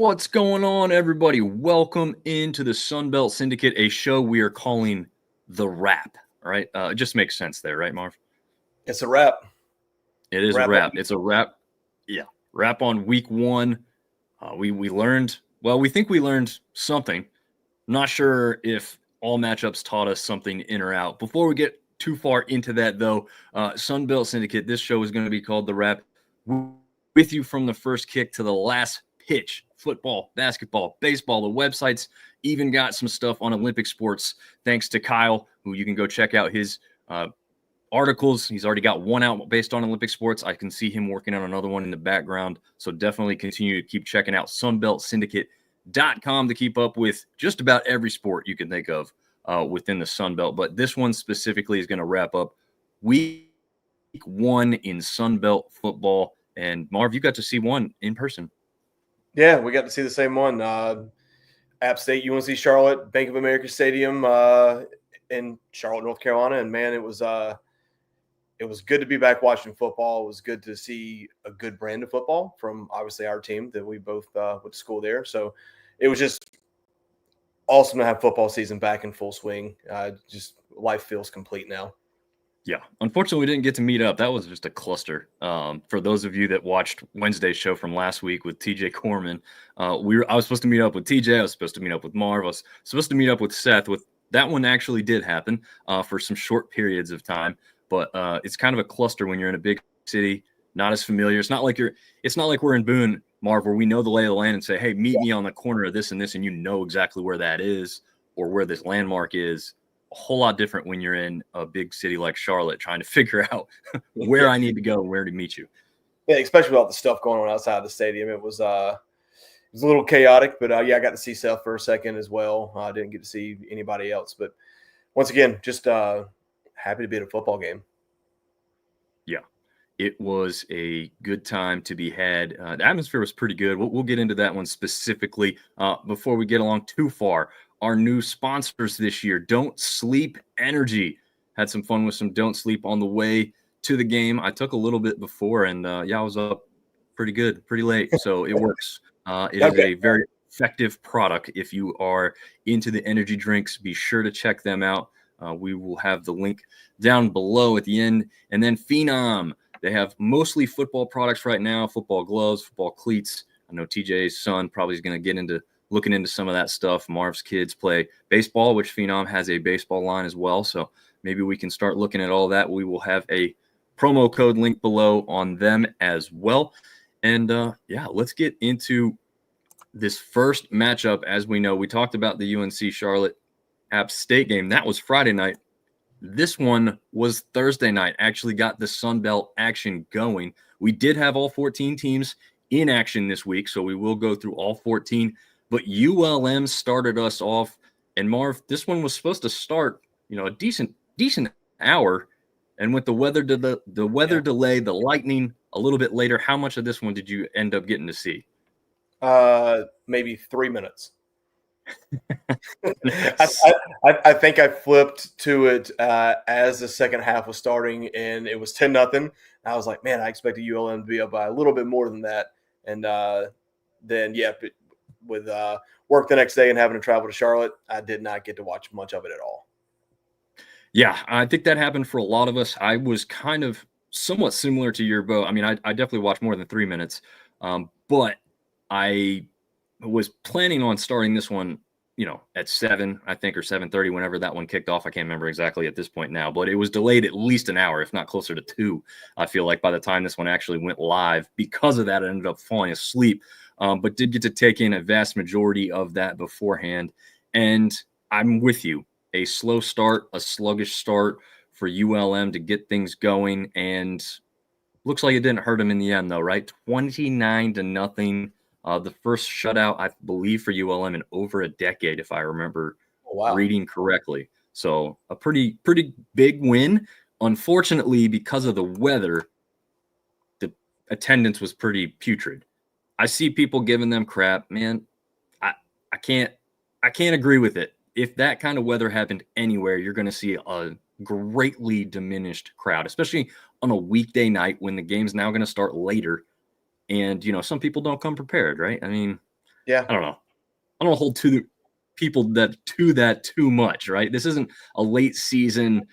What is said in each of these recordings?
What's going on, everybody? Welcome into the Sunbelt Syndicate, a show we are calling The Wrap. All right, it just makes sense there, right, Marv? It's a wrap. It is a Wrap wrap. up. It's a wrap. Yeah, wrap on week one. We learned. Well, we think we learned something. Not sure if all matchups taught us something in or out. Before we get too far into that, though, Sunbelt Syndicate. This show is going to be called The Wrap. With you from the first kick to the last pitch. Football, basketball, baseball. The websites even got some stuff on Olympic sports. Thanks to Kyle, who you can go check out his articles. He's already got one out based on Olympic sports. I can see him working on another one in the background. So definitely continue to keep checking out sunbeltsyndicate.com to keep up with just about every sport you can think of within the Sunbelt. But this one specifically is going to wrap up week one in Sunbelt football. And Marv, you got to see one in person. Yeah, we got to see the same one. App State, UNC Charlotte, Bank of America Stadium in Charlotte, North Carolina. And man, it was good to be back watching football. It was good to see a good brand of football from obviously our team that we both went to school there. So it was just awesome to have football season back in full swing. Just life feels complete now. Yeah, unfortunately, we didn't get to meet up. That was just a cluster. For those of you that watched Wednesday's show from last week with TJ Corman, I was supposed to meet up with TJ. I was supposed to meet up with Marv. I was supposed to meet up with Seth. That one actually did happen for some short periods of time. But it's kind of a cluster when you're in a big city, not as familiar. It's not like we're in Boone, Marv, where we know the lay of the land and say, "Hey, meet me on the corner of this and this," and you know exactly where that is or where this landmark is. A whole lot different when you're in a big city like Charlotte trying to figure out where I need to go and where to meet you. Yeah, especially with all the stuff going on outside the stadium. It was a little chaotic, but I got to see Seth for a second as well. I didn't get to see anybody else, but once again, just happy to be at a football game. Yeah, it was a good time to be had. The atmosphere was pretty good. We'll get into that one specifically before we get along too far. Our new sponsors this year, Don't Sleep Energy. Had some fun with some Don't Sleep on the way to the game. I took a little bit before, and I was up pretty good, pretty late, so it works. It is a very effective product. If you are into the energy drinks, be sure to check them out. We will have the link down below at the end. And then Phenom. They have mostly football products right now, football gloves, football cleats. I know TJ's son probably is going to get into looking into some of that stuff. Marv's kids play baseball, which Phenom has a baseball line as well. So maybe we can start looking at all that. We will have a promo code link below on them as well. And let's get into this first matchup. As we know, we talked about the UNC Charlotte App State game. That was Friday night. This one was Thursday night. Actually got the Sunbelt action going. We did have all 14 teams in action this week, so we will go through all 14. But ULM started us off, and Marv, this one was supposed to start, a decent hour, and with the weather delay, the lightning a little bit later. How much of this one did you end up getting to see? Maybe 3 minutes. I think I flipped to it as the second half was starting, and it was 10-0. I was like, man, I expected ULM to be up by a little bit more than that. And then, with work the next day and having to travel to Charlotte, I did not get to watch much of it at all. Yeah, I think that happened for a lot of us. I was kind of somewhat similar to your boat. I mean, I definitely watched more than 3 minutes, but I was planning on starting this one, at 7, I think, or 7:30, whenever that one kicked off. I can't remember exactly at this point now, but it was delayed at least an hour, if not closer to 2. I feel like by the time this one actually went live, because of that, I ended up falling asleep, but did get to take in a vast majority of that beforehand. And I'm with you. A slow start, a sluggish start for ULM to get things going, and looks like it didn't hurt them in the end, though, right? 29-0. The first shutout, I believe, for ULM in over a decade, if I remember reading correctly. So a pretty big win. Unfortunately, because of the weather, the attendance was pretty putrid. I see people giving them crap, man. I can't agree with it. If that kind of weather happened anywhere, you're going to see a greatly diminished crowd, especially on a weekday night when the game's now going to start later. And, some people don't come prepared, right? I mean, Yeah. I don't know. I don't hold to the people that too much, right? This isn't a late season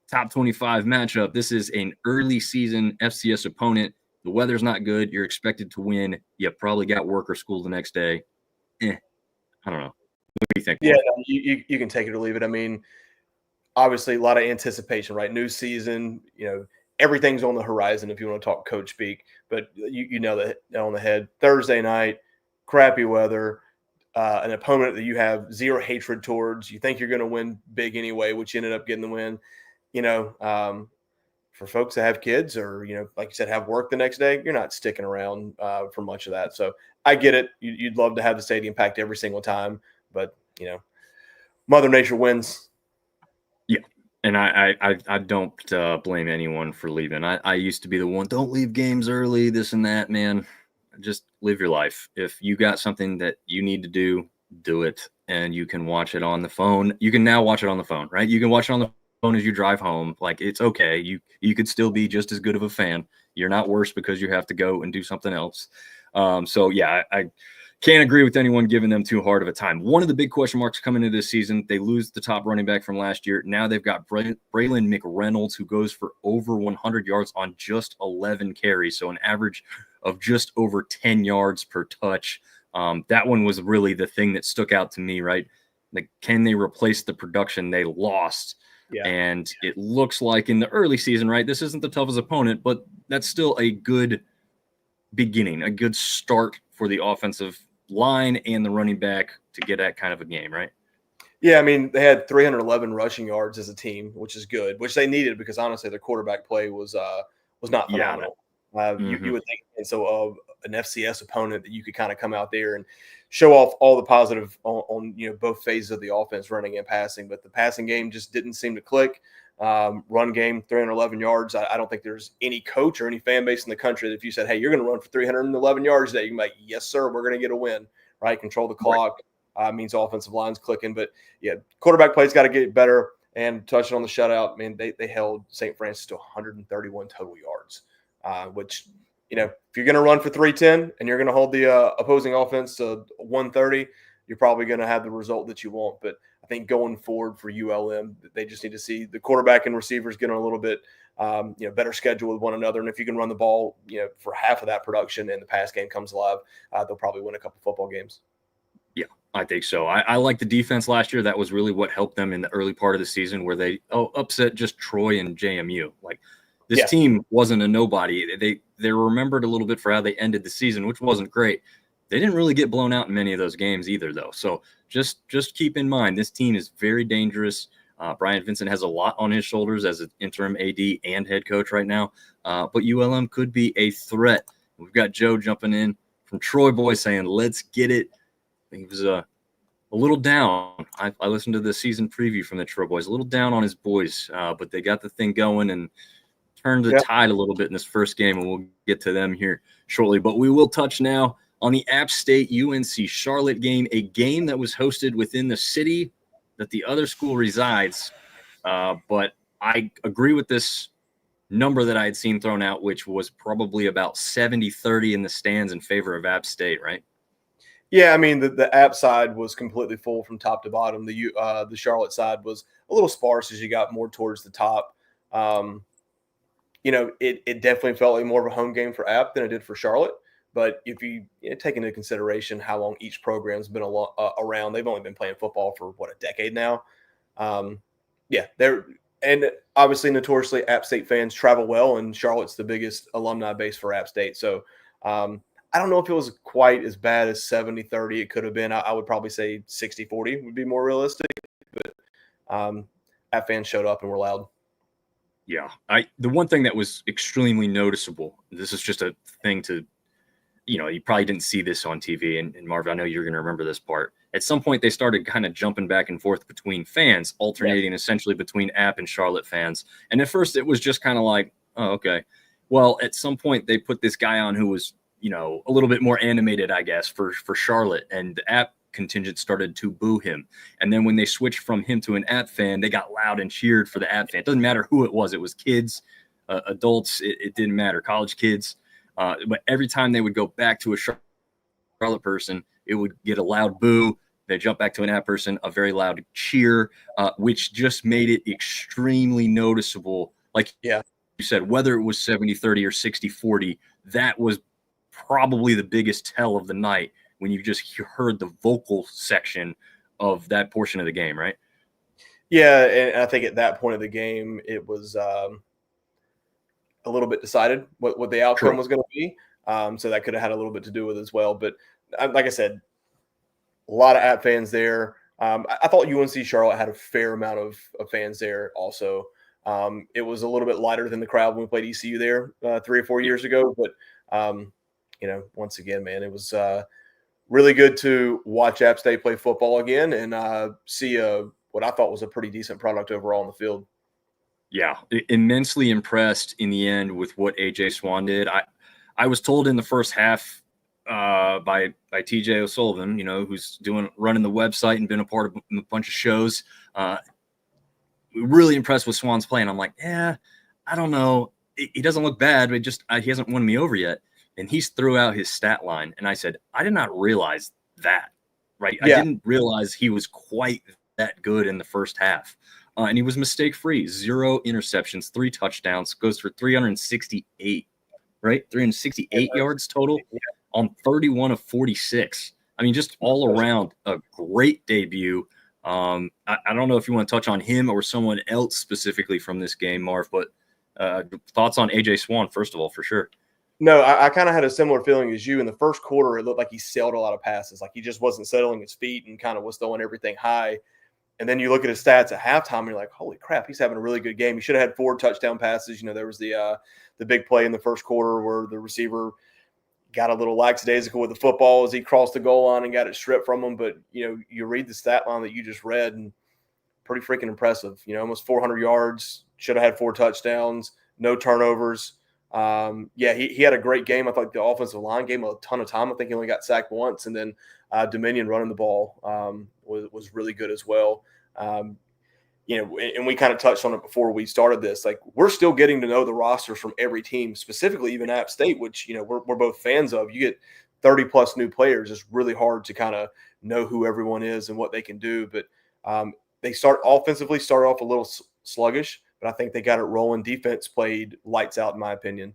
top 25 matchup. This is an early season FCS opponent. The weather's not good. You're expected to win. You probably got work or school the next day. I don't know. What do you think, Yeah, Marv? no, you can take it or leave it. I mean, obviously a lot of anticipation, right? New season, everything's on the horizon if you want to talk coach speak, but you know that on the head. Thursday night, crappy weather, an opponent that you have zero hatred towards. You think you're going to win big anyway, which you ended up getting the win. You know, for folks that have kids or like you said, have work the next day, you're not sticking around for much of that. So I get it. You'd love to have the stadium packed every single time, but Mother Nature wins. Yeah. And I don't blame anyone for leaving. I used to be the one, don't leave games early, this and that, man. Just live your life. If you got something that you need to do it. And you can watch it on the phone. You can now watch it on the phone, right? You can watch it on the phone as you drive home. Like, it's okay. You could still be just as good of a fan. You're not worse because you have to go and do something else. So yeah, I can't agree with anyone giving them too hard of a time. One of the big question marks coming into this season, they lose the top running back from last year. Now they've got Braylon McReynolds, who goes for over 100 yards on just 11 carries, so an average of just over 10 yards per touch. That one was really the thing that stuck out to me, right? Like, can they replace the production they lost? Yeah. And it looks like in the early season, right? This isn't the toughest opponent, but that's still a good beginning, a good start for the offensive line and the running back to get that kind of a game, right? Yeah, I mean, they had 311 rushing yards as a team, which is good, which they needed because honestly, their quarterback play was not Yeah. phenomenal. Mm-hmm. You would think, and so an FCS opponent that you could kind of come out there and show off all the positive on both phases of the offense, running and passing, but the passing game just didn't seem to click. Run game, 311 yards. I don't think there's any coach or any fan base in the country that if you said, "Hey, you're going to run for 311 yards today," you can be like, "Yes, sir, we're going to get a win." Right? Control the clock. Means offensive line's clicking, but yeah, quarterback play's got to get better. And touching on the shutout, man, they held St. Francis to 131 total yards, which if you're going to run for 310 and you're going to hold the opposing offense to 130, you're probably going to have the result that you want. But I think going forward for ULM, they just need to see the quarterback and receivers get on a little bit better schedule with one another. And if you can run the ball, for half of that production and the pass game comes alive, they'll probably win a couple football games. Yeah, I think so. I like the defense last year. That was really what helped them in the early part of the season where they upset just Troy and JMU. Like, this team wasn't a nobody. They were remembered a little bit for how they ended the season, which wasn't great. They didn't really get blown out in many of those games either, though. So just keep in mind, this team is very dangerous. Brian Vincent has a lot on his shoulders as an interim AD and head coach right now. But ULM could be a threat. We've got Joe jumping in from Troy Boys saying, let's get it. He was a little down. I listened to the season preview from the Troy Boys, a little down on his boys, but they got the thing going and turned the tide a little bit in this first game, and we'll get to them here shortly. But we will touch now on the App State UNC Charlotte game, a game that was hosted within the city that the other school resides. But I agree with this number that I had seen thrown out, which was probably about 70-30 in the stands in favor of App State, right? Yeah, I mean the App side was completely full from top to bottom. The Charlotte side was a little sparse as you got more towards the top. It definitely felt like more of a home game for App than it did for Charlotte. But if you take into consideration how long each program's been around, they've only been playing football for a decade now. And obviously notoriously App State fans travel well, and Charlotte's the biggest alumni base for App State. So I don't know if it was quite as bad as 70-30 it could have been. I would probably say 60-40 would be more realistic. But App fans showed up and were loud. Yeah. The one thing that was extremely noticeable, this is just a thing to, you probably didn't see this on TV, and Marv, I know you're going to remember this part. At some point, they started kind of jumping back and forth between fans, alternating essentially between App and Charlotte fans. And at first, it was just kind of like, oh, okay. Well, at some point, they put this guy on who was, a little bit more animated, I guess, for Charlotte, and the App contingent started to boo him. And then when they switched from him to an App fan, they got loud and cheered for the App fan. It doesn't matter who it was kids, adults, it didn't matter, college kids. But every time they would go back to a Charlotte Charlotte person, it would get a loud boo. They jump back to an App person, a very loud cheer, which just made it extremely noticeable. Like Yeah. you said, whether it was 70-30 or 60-40, that was probably the biggest tell of the night when you just heard the vocal section of that portion of the game, right? Yeah, and I think at that point of the game, it was a little bit decided what the outcome True. was going to be. So that could have had a little bit to do with it as well. But like I said, a lot of App fans there. I thought UNC Charlotte had a fair amount of fans there also. It was a little bit lighter than the crowd when we played ECU there 3 or 4 years ago. But, once again, man, it was really good to watch App State play football again and see what I thought was a pretty decent product overall on the field. Yeah, immensely impressed in the end with what AJ Swan did. I was told in the first half by TJ O'Sullivan, who's running the website and been a part of a bunch of shows. Really impressed with Swan's play, and I'm like, yeah, I don't know. He doesn't look bad, but he hasn't won me over yet. And he's threw out his stat line, and I said, I did not realize that. Right, Yeah. I didn't realize he was quite that good in the first half. And he was mistake-free, 0 interceptions, 3 touchdowns, goes for 368, right? 368 yards total on 31 of 46. I mean, just all around a great debut. I don't know if you want to touch on him or someone else specifically from this game, Marv, but thoughts on AJ Swan, first of all, for sure. No, I kind of had a similar feeling as you. In the first quarter, it looked like he sailed a lot of passes. Like he just wasn't settling his feet and kind of was throwing everything high. And then you look at his stats at halftime, and you're like, holy crap, he's having a really good game. He should have had 4 touchdown passes. There was the big play in the first quarter where the receiver got a little lackadaisical with the football as he crossed the goal line and got it stripped from him. But, you read the stat line that you just read, and pretty freaking impressive. Almost 400 yards, should have had 4 touchdowns, no turnovers. He had a great game. I thought the offensive line gave him a ton of time. I think he only got sacked once, and then Dominion running the ball was really good as well. And we kind of touched on it before we started this. Like, we're still getting to know the rosters from every team, specifically even App State, which we're both fans of. You get 30 plus new players. It's really hard to kind of know who everyone is and what they can do. But they started off a little sluggish, but I think they got it rolling. Defense played lights out, in my opinion.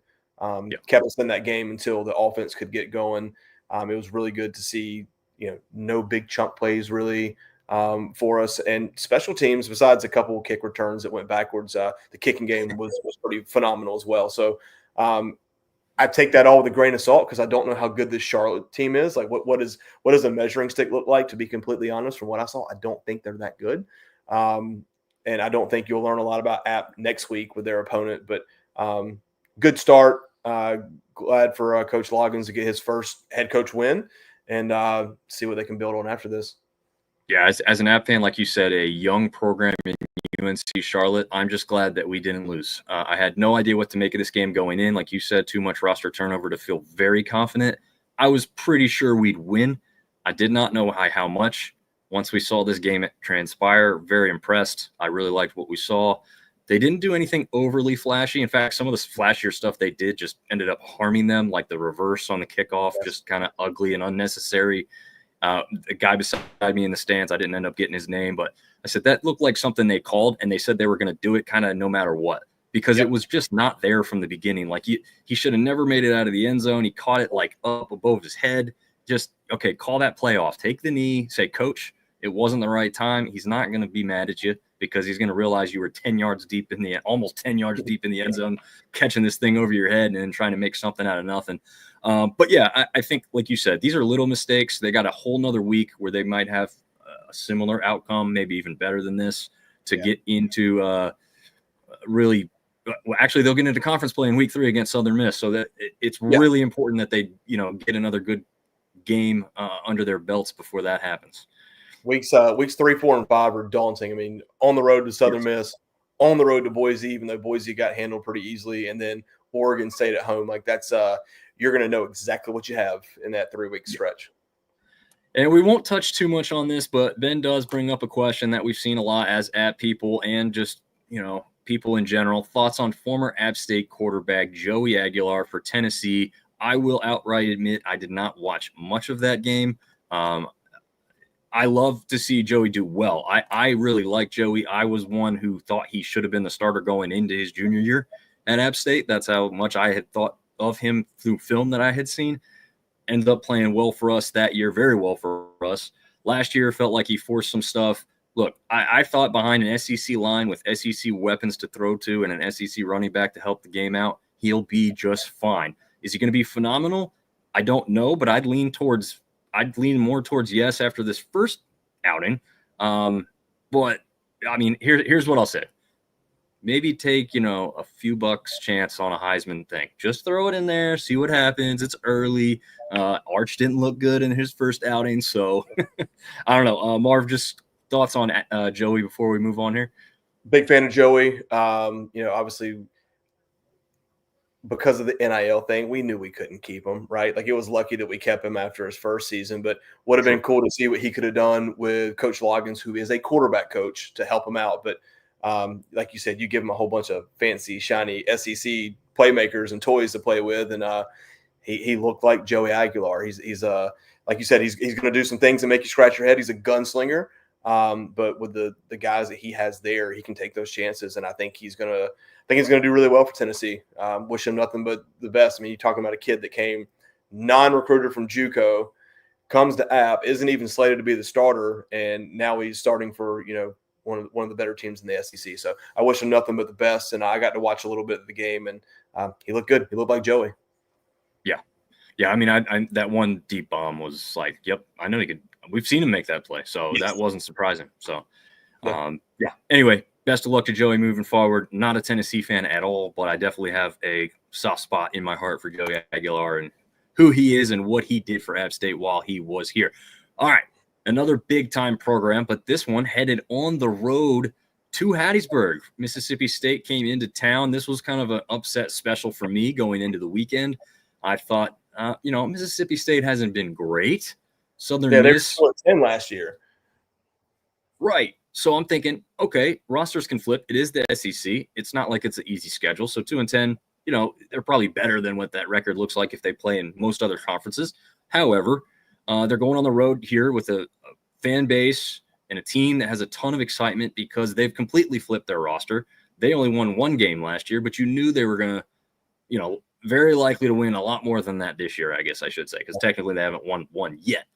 Kept us in that game until the offense could get going. It was really good to see, no big chunk plays really for us. And special teams, besides a couple of kick returns that went backwards, the kicking game was pretty phenomenal as well. So I take that all with a grain of salt because I don't know how good this Charlotte team is. Like, what does a measuring stick look like? To be completely honest, from what I saw, I don't think they're that good. And I don't think you'll learn a lot about App next week with their opponent. But good start. Glad for Coach Loggins to get his first head coach win and see what they can build on after this. Yeah, as an App fan, like you said, a young program in UNC Charlotte, I'm just glad that we didn't lose. I had no idea what to make of this game going in. Like you said, too much roster turnover to feel very confident. I was pretty sure we'd win. I did not know how much. Once we saw this game transpire, very impressed. I really liked what we saw. They didn't do anything overly flashy. In fact, some of the flashier stuff they did just ended up harming them, like the reverse on the kickoff, just kind of ugly and unnecessary. The guy beside me in the stands, I didn't end up getting his name, but I said that looked like something they called, and they said they were going to do it kind of no matter what, because it was just not there from the beginning. Like he should have never made it out of the end zone. He caught it like up above his head. Just, okay, call that play off. Take the knee, say, coach, it wasn't the right time. He's not going to be mad at you because he's going to realize you were 10 yards deep almost 10 yards deep in the end zone, catching this thing over your head and then trying to make something out of nothing. But yeah, I think, like you said, these are little mistakes. They got a whole nother week where they might have a similar outcome, maybe even better than this, to get into really. Well, actually, they'll get into conference play in week 3 against Southern Miss, so that it's really important that they, get another good game under their belts before that happens. Weeks 3, 4, and 5 are daunting. I mean, on the road to Southern Miss, on the road to Boise, even though Boise got handled pretty easily, and then Oregon State at home. Like, that's you're going to know exactly what you have in that 3-week stretch. And we won't touch too much on this, but Ben does bring up a question that we've seen a lot as App people and just, people in general. Thoughts on former App State quarterback Joey Aguilar for Tennessee. I will outright admit I did not watch much of that game. I love to see Joey do well. I really like Joey. I was one who thought he should have been the starter going into his junior year at App State. That's how much I had thought of him through film that I had seen. Ended up playing well for us that year, very well for us. Last year felt like he forced some stuff. Look, I thought behind an SEC line with SEC weapons to throw to and an SEC running back to help the game out, he'll be just fine. Is he going to be phenomenal? I don't know, but I'd lean more towards yes after this first outing. But I mean, here's what I'll say. Maybe take, a few bucks chance on a Heisman thing. Just throw it in there, see what happens. It's early. Arch didn't look good in his first outing, so I don't know. Marv, just thoughts on Joey before we move on here? Big fan of Joey. Obviously, because of the NIL thing, we knew we couldn't keep him, right? Like, it was lucky that we kept him after his first season, but would have been cool to see what he could have done with Coach Loggins, who is a quarterback coach, to help him out. But like you said, you give him a whole bunch of fancy, shiny SEC playmakers and toys to play with, and he looked like Joey Aguilar. He's like you said, he's going to do some things that make you scratch your head. He's a gunslinger, but with the guys that he has there, he can take those chances, and I think he's going to do really well for Tennessee. Wish him nothing but the best. I mean, you're talking about a kid that came non-recruited from JUCO, comes to App, isn't even slated to be the starter, and now he's starting for one of the better teams in the SEC. So I wish him nothing but the best, and I got to watch a little bit of the game, and he looked good. He looked like Joey. Yeah. I mean, I that one deep bomb was like, yep, I know he could. We've seen him make that play, so that wasn't surprising. So, yeah. Anyway, best of luck to Joey moving forward. Not a Tennessee fan at all, but I definitely have a soft spot in my heart for Joey Aguilar and who he is and what he did for App State while he was here. All right. Another big-time program, but this one headed on the road to Hattiesburg. Mississippi State came into town. This was kind of an upset special for me going into the weekend. I thought, Mississippi State hasn't been great. Southern Miss. They were 10 last year. Right. So I'm thinking, okay, rosters can flip. It is the SEC. It's not like it's an easy schedule. So 2-10, they're probably better than what that record looks like if they play in most other conferences. However, they're going on the road here with a fan base and a team that has a ton of excitement because they've completely flipped their roster. They only won one game last year, but you knew they were going to, very likely to win a lot more than that this year, I guess I should say, because technically they haven't won one yet.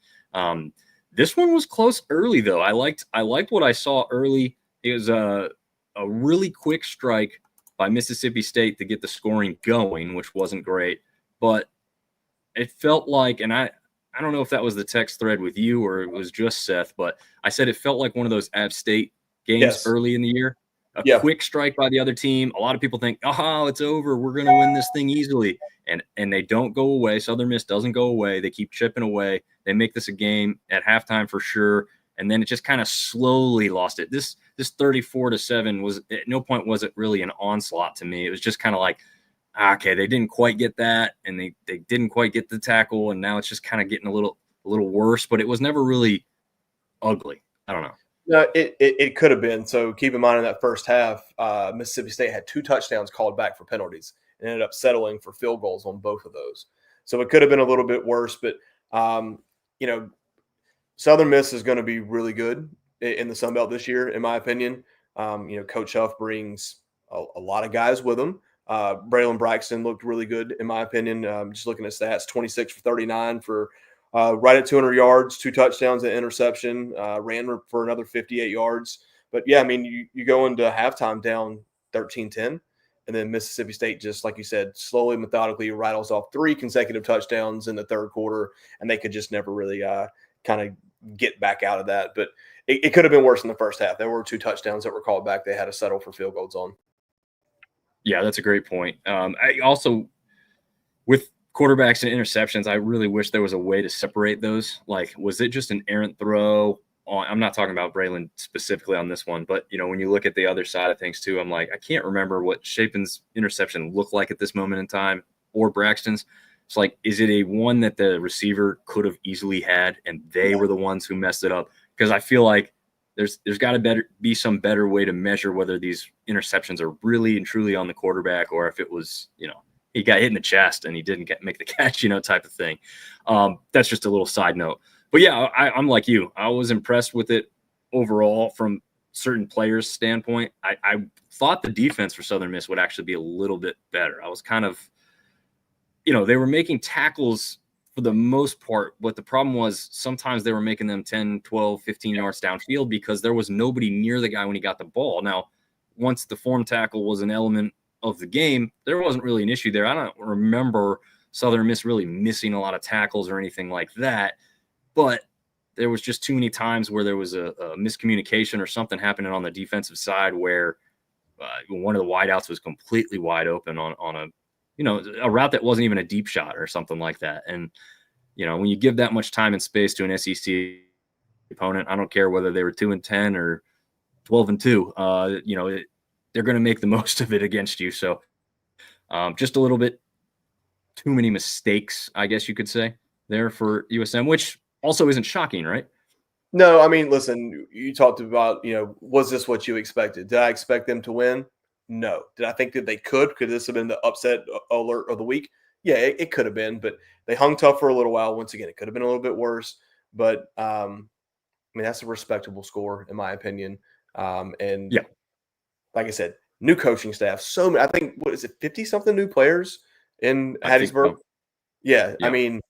This one was close early, though. I liked what I saw early. It was a really quick strike by Mississippi State to get the scoring going, which wasn't great, but it felt like, and I don't know if that was the text thread with you or it was just Seth, but I said it felt like one of those App State games early in the year. A quick strike by the other team. A lot of people think, oh, it's over. We're going to win this thing easily. And they don't go away. Southern Miss doesn't go away. They keep chipping away. They make this a game at halftime for sure. And then it just kind of slowly lost it. This 34-7 was at no point was it really an onslaught to me. It was just kind of like, okay, they didn't quite get that. And they didn't quite get the tackle. And now it's just kind of getting a little worse, but it was never really ugly. I don't know. No, it could have been. So keep in mind in that first half, Mississippi State had 2 touchdowns called back for penalties and ended up settling for field goals on both of those. So it could have been a little bit worse, but Southern Miss is going to be really good in the Sun Belt this year, in my opinion. Coach Huff brings a lot of guys with him. Braylon Braxton looked really good, in my opinion. Just looking at stats, 26 for 39 for right at 200 yards, 2 touchdowns, and interception, ran for another 58 yards. But, yeah, I mean, you go into halftime down 13-10, and then Mississippi State, just like you said, slowly, methodically rattles off 3 consecutive touchdowns in the third quarter, and they could just never really kind of get back out of that. But it could have been worse in the first half. There were 2 touchdowns that were called back. They had to settle for field goals on. Yeah, that's a great point. I also, with quarterbacks and interceptions, I really wish there was a way to separate those. Like, was it just an errant throw? I'm not talking about Braylon specifically on this one, but, when you look at the other side of things too, I'm like, I can't remember what Shapen's interception looked like at this moment in time or Braxton's. It's like, is it a one that the receiver could have easily had and they were the ones who messed it up? Because I feel like there's got to be some better way to measure whether these interceptions are really and truly on the quarterback or if it was, he got hit in the chest and he didn't make the catch, type of thing. That's just a little side note. But yeah, I'm like you. I was impressed with it overall from certain players' standpoint. I thought the defense for Southern Miss would actually be a little bit better. I was kind of, they were making tackles for the most part, but the problem was sometimes they were making them 10, 12, 15 yards downfield because there was nobody near the guy when he got the ball. Now, once the form tackle was an element of the game, there wasn't really an issue there. I don't remember Southern Miss really missing a lot of tackles or anything like that, but there was just too many times where there was a miscommunication or something happening on the defensive side where one of the wideouts was completely wide open on a, a route that wasn't even a deep shot or something like that. And, when you give that much time and space to an SEC opponent, I don't care whether they were 2-10 or 12-2, they're going to make the most of it against you. So just a little bit too many mistakes, I guess you could say, there for USM, which also isn't shocking, right? No, I mean, listen, you talked about, was this what you expected? Did I expect them to win? No. Did I think that they could? Could this have been the upset alert of the week? Yeah, it could have been, but they hung tough for a little while. Once again, it could have been a little bit worse, but I mean, that's a respectable score in my opinion. And yeah, like I said, new coaching staff. So many, I think, what is it, 50 something new players in Hattiesburg? So. Yeah, I mean,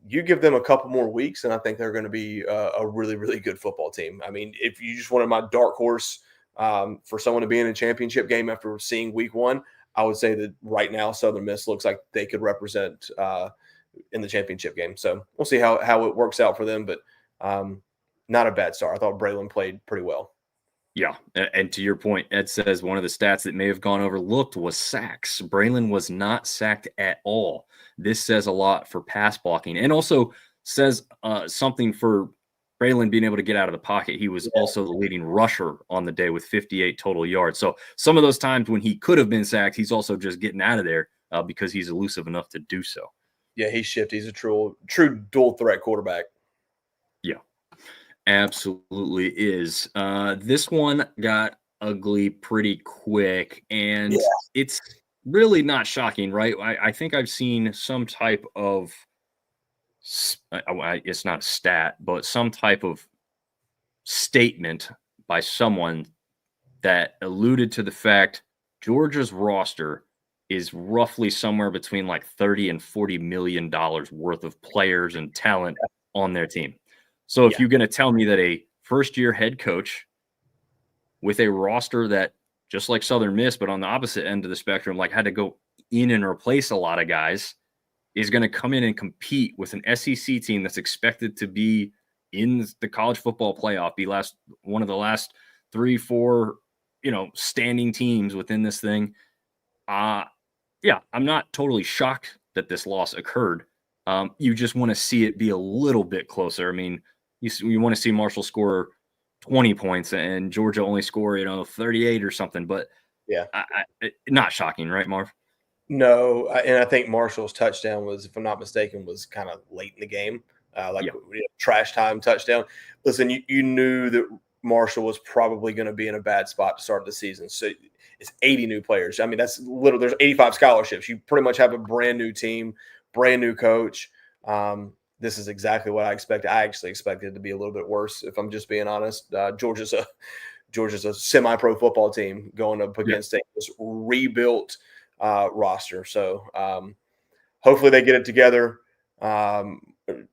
you give them a couple more weeks, and I think they're going to be a really, really good football team. I mean, if you just wanted my dark horse for someone to be in a championship game after seeing week one, I would say that right now Southern Miss looks like they could represent in the championship game. So we'll see how it works out for them, but not a bad start. I thought Braylon played pretty well. Yeah, and to your point, Ed says one of the stats that may have gone overlooked was sacks. Braylon was not sacked at all. This says a lot for pass blocking and also says something for Braylon being able to get out of the pocket. He was also the leading rusher on the day with 58 total yards. So some of those times when he could have been sacked, he's also just getting out of there because he's elusive enough to do so. Yeah, he's shifty. He's a true dual threat quarterback. Yeah, absolutely is. This one got ugly pretty quick, and it's really not shocking, right? I think I've seen some type of it's not a stat, but some type of statement by someone that alluded to the fact Georgia's roster is roughly somewhere between like 30 and $40 million worth of players and talent on their team. So if you're going to tell me that a first-year head coach with a roster that, just like Southern Miss, but on the opposite end of the spectrum, like had to go in and replace a lot of guys, is going to come in and compete with an SEC team that's expected to be in the college football playoff, be one of the last 3-4, standing teams within this thing. I'm not totally shocked that this loss occurred. You just want to see it be a little bit closer. I mean, you want to see Marshall score 20 points and Georgia only score, 38 or something, but not shocking, right, Marv? No, and I think Marshall's touchdown was, if I'm not mistaken, was kind of late in the game, trash time touchdown. Listen, you knew that Marshall was probably going to be in a bad spot to start the season. So it's 80 new players. I mean, that's little. There's 85 scholarships. You pretty much have a brand new team, brand new coach. This is exactly what I expected. I actually expected it to be a little bit worse, if I'm just being honest. Georgia's a semi-pro football team going up against a rebuilt roster. So hopefully they get it together.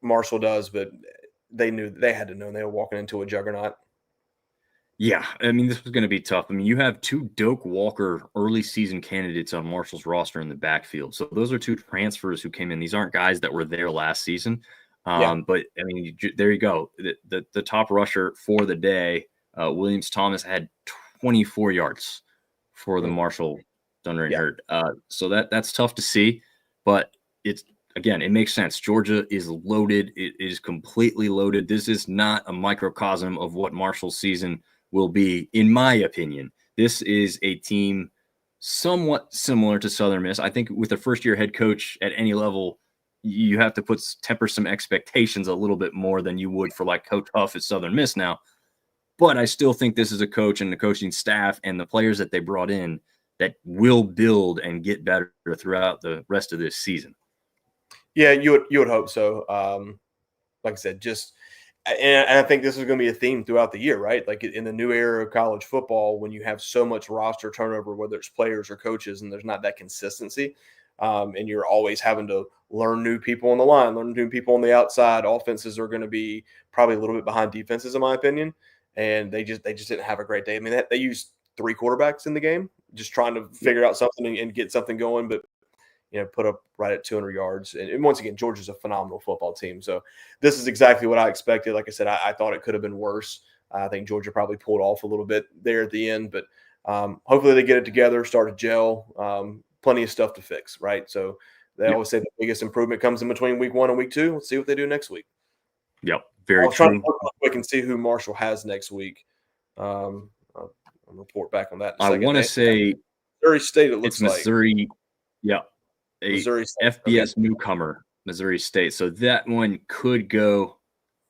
Marshall does, but they had to know they were walking into a juggernaut. Yeah, I mean, this was going to be tough. I mean, you have two Doak Walker early season candidates on Marshall's roster in the backfield. So those are two transfers who came in. These aren't guys that were there last season. But, I mean, there you go. The top rusher for the day, Williams Thomas, had 24 yards for the Marshall Thunder and Herd. So that's tough to see. But it makes sense. Georgia is loaded. It is completely loaded. This is not a microcosm of what Marshall's season will be, in my opinion. This is a team somewhat similar to Southern Miss. I think with a first-year head coach at any level, you have to temper some expectations a little bit more than you would for like Coach Huff at Southern Miss now. But I still think this is a coach and the coaching staff and the players that they brought in that will build and get better throughout the rest of this season. Yeah, you would hope so. Like I said, and I think this is going to be a theme throughout the year, right? Like in the new era of college football, when you have so much roster turnover, whether it's players or coaches, and there's not that consistency, and you're always having to learn new people on the line, learn new people on the outside. Offenses are going to be probably a little bit behind defenses, in my opinion, and they just didn't have a great day. I mean, they used 3 quarterbacks in the game, just trying to figure out something and get something going, but put up right at 200 yards. And once again, Georgia's a phenomenal football team. So this is exactly what I expected. Like I said, I thought it could have been worse. I think Georgia probably pulled off a little bit there at the end, but hopefully they get it together, start to gel. Plenty of stuff to fix, right? So they always say the biggest improvement comes in between week 1 and week 2. Let's see what they do next week. Yep, very I'll try to true. look real quick and see who Marshall has next week. I'll report back on that in a I second. want to say Missouri State, it looks it's Missouri. Yeah. A Missouri State. FBS newcomer, Missouri State. So that one could go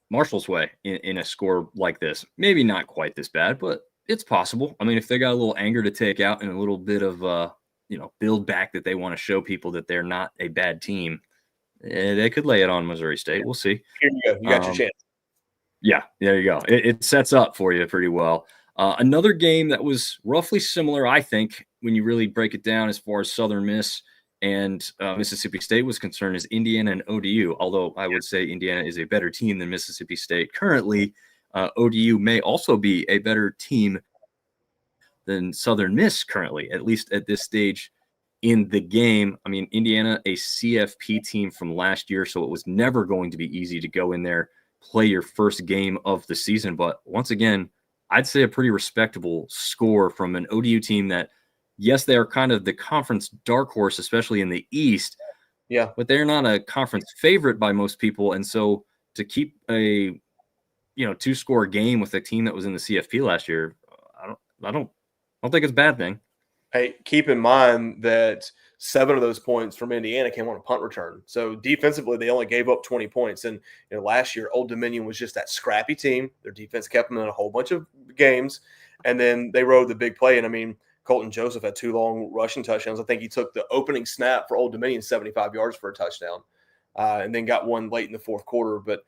Marshall's way in a score like this. Maybe not quite this bad, but it's possible. I mean, if they got a little anger to take out and a little bit of build back that they want to show people that they're not a bad team, they could lay it on Missouri State. We'll see. Here you go. You got your chance. Yeah, there you go. It sets up for you pretty well. Another game that was roughly similar, I think, when you really break it down as far as Southern Miss and Mississippi State was concerned, is Indiana and ODU. Although I would say Indiana is a better team than Mississippi State currently, ODU may also be a better team than Southern Miss currently, at least at this stage in the game. I mean, Indiana, a CFP team from last year, so it was never going to be easy to go in there, play your first game of the season. But once again, I'd say a pretty respectable score from an ODU team that, yes, they are kind of the conference dark horse, especially in the East. Yeah. But they're not a conference favorite by most people. And so to keep a 2-score game with a team that was in the CFP last year, I don't think it's a bad thing. Hey, keep in mind that 7 of those points from Indiana came on a punt return. So defensively, they only gave up 20 points. And last year, Old Dominion was just that scrappy team. Their defense kept them in a whole bunch of games, and then they rode the big play. And I mean, Colton Joseph had 2 long rushing touchdowns. I think he took the opening snap for Old Dominion 75 yards for a touchdown, and then got one late in the fourth quarter. But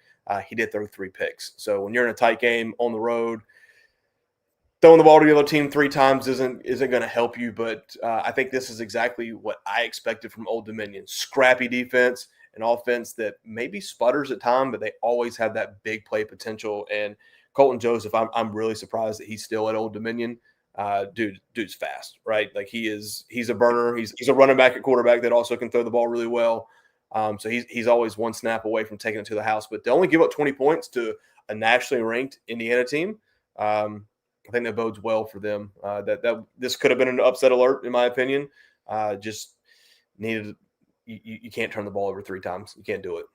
he did throw 3 picks. So when you're in a tight game on the road, throwing the ball to the other team 3 times isn't going to help you, but I think this is exactly what I expected from Old Dominion. Scrappy defense, an offense that maybe sputters at time, but they always have that big play potential. And Colton Joseph, I'm really surprised that he's still at Old Dominion. Dude's fast, right? Like he's a burner. He's a running back at quarterback that also can throw the ball really well. So he's always one snap away from taking it to the house. But to only give up 20 points to a nationally ranked Indiana team, I think that bodes well for them. That this could have been an upset alert, in my opinion. Just needed you can't turn the ball over 3 times. You can't do it.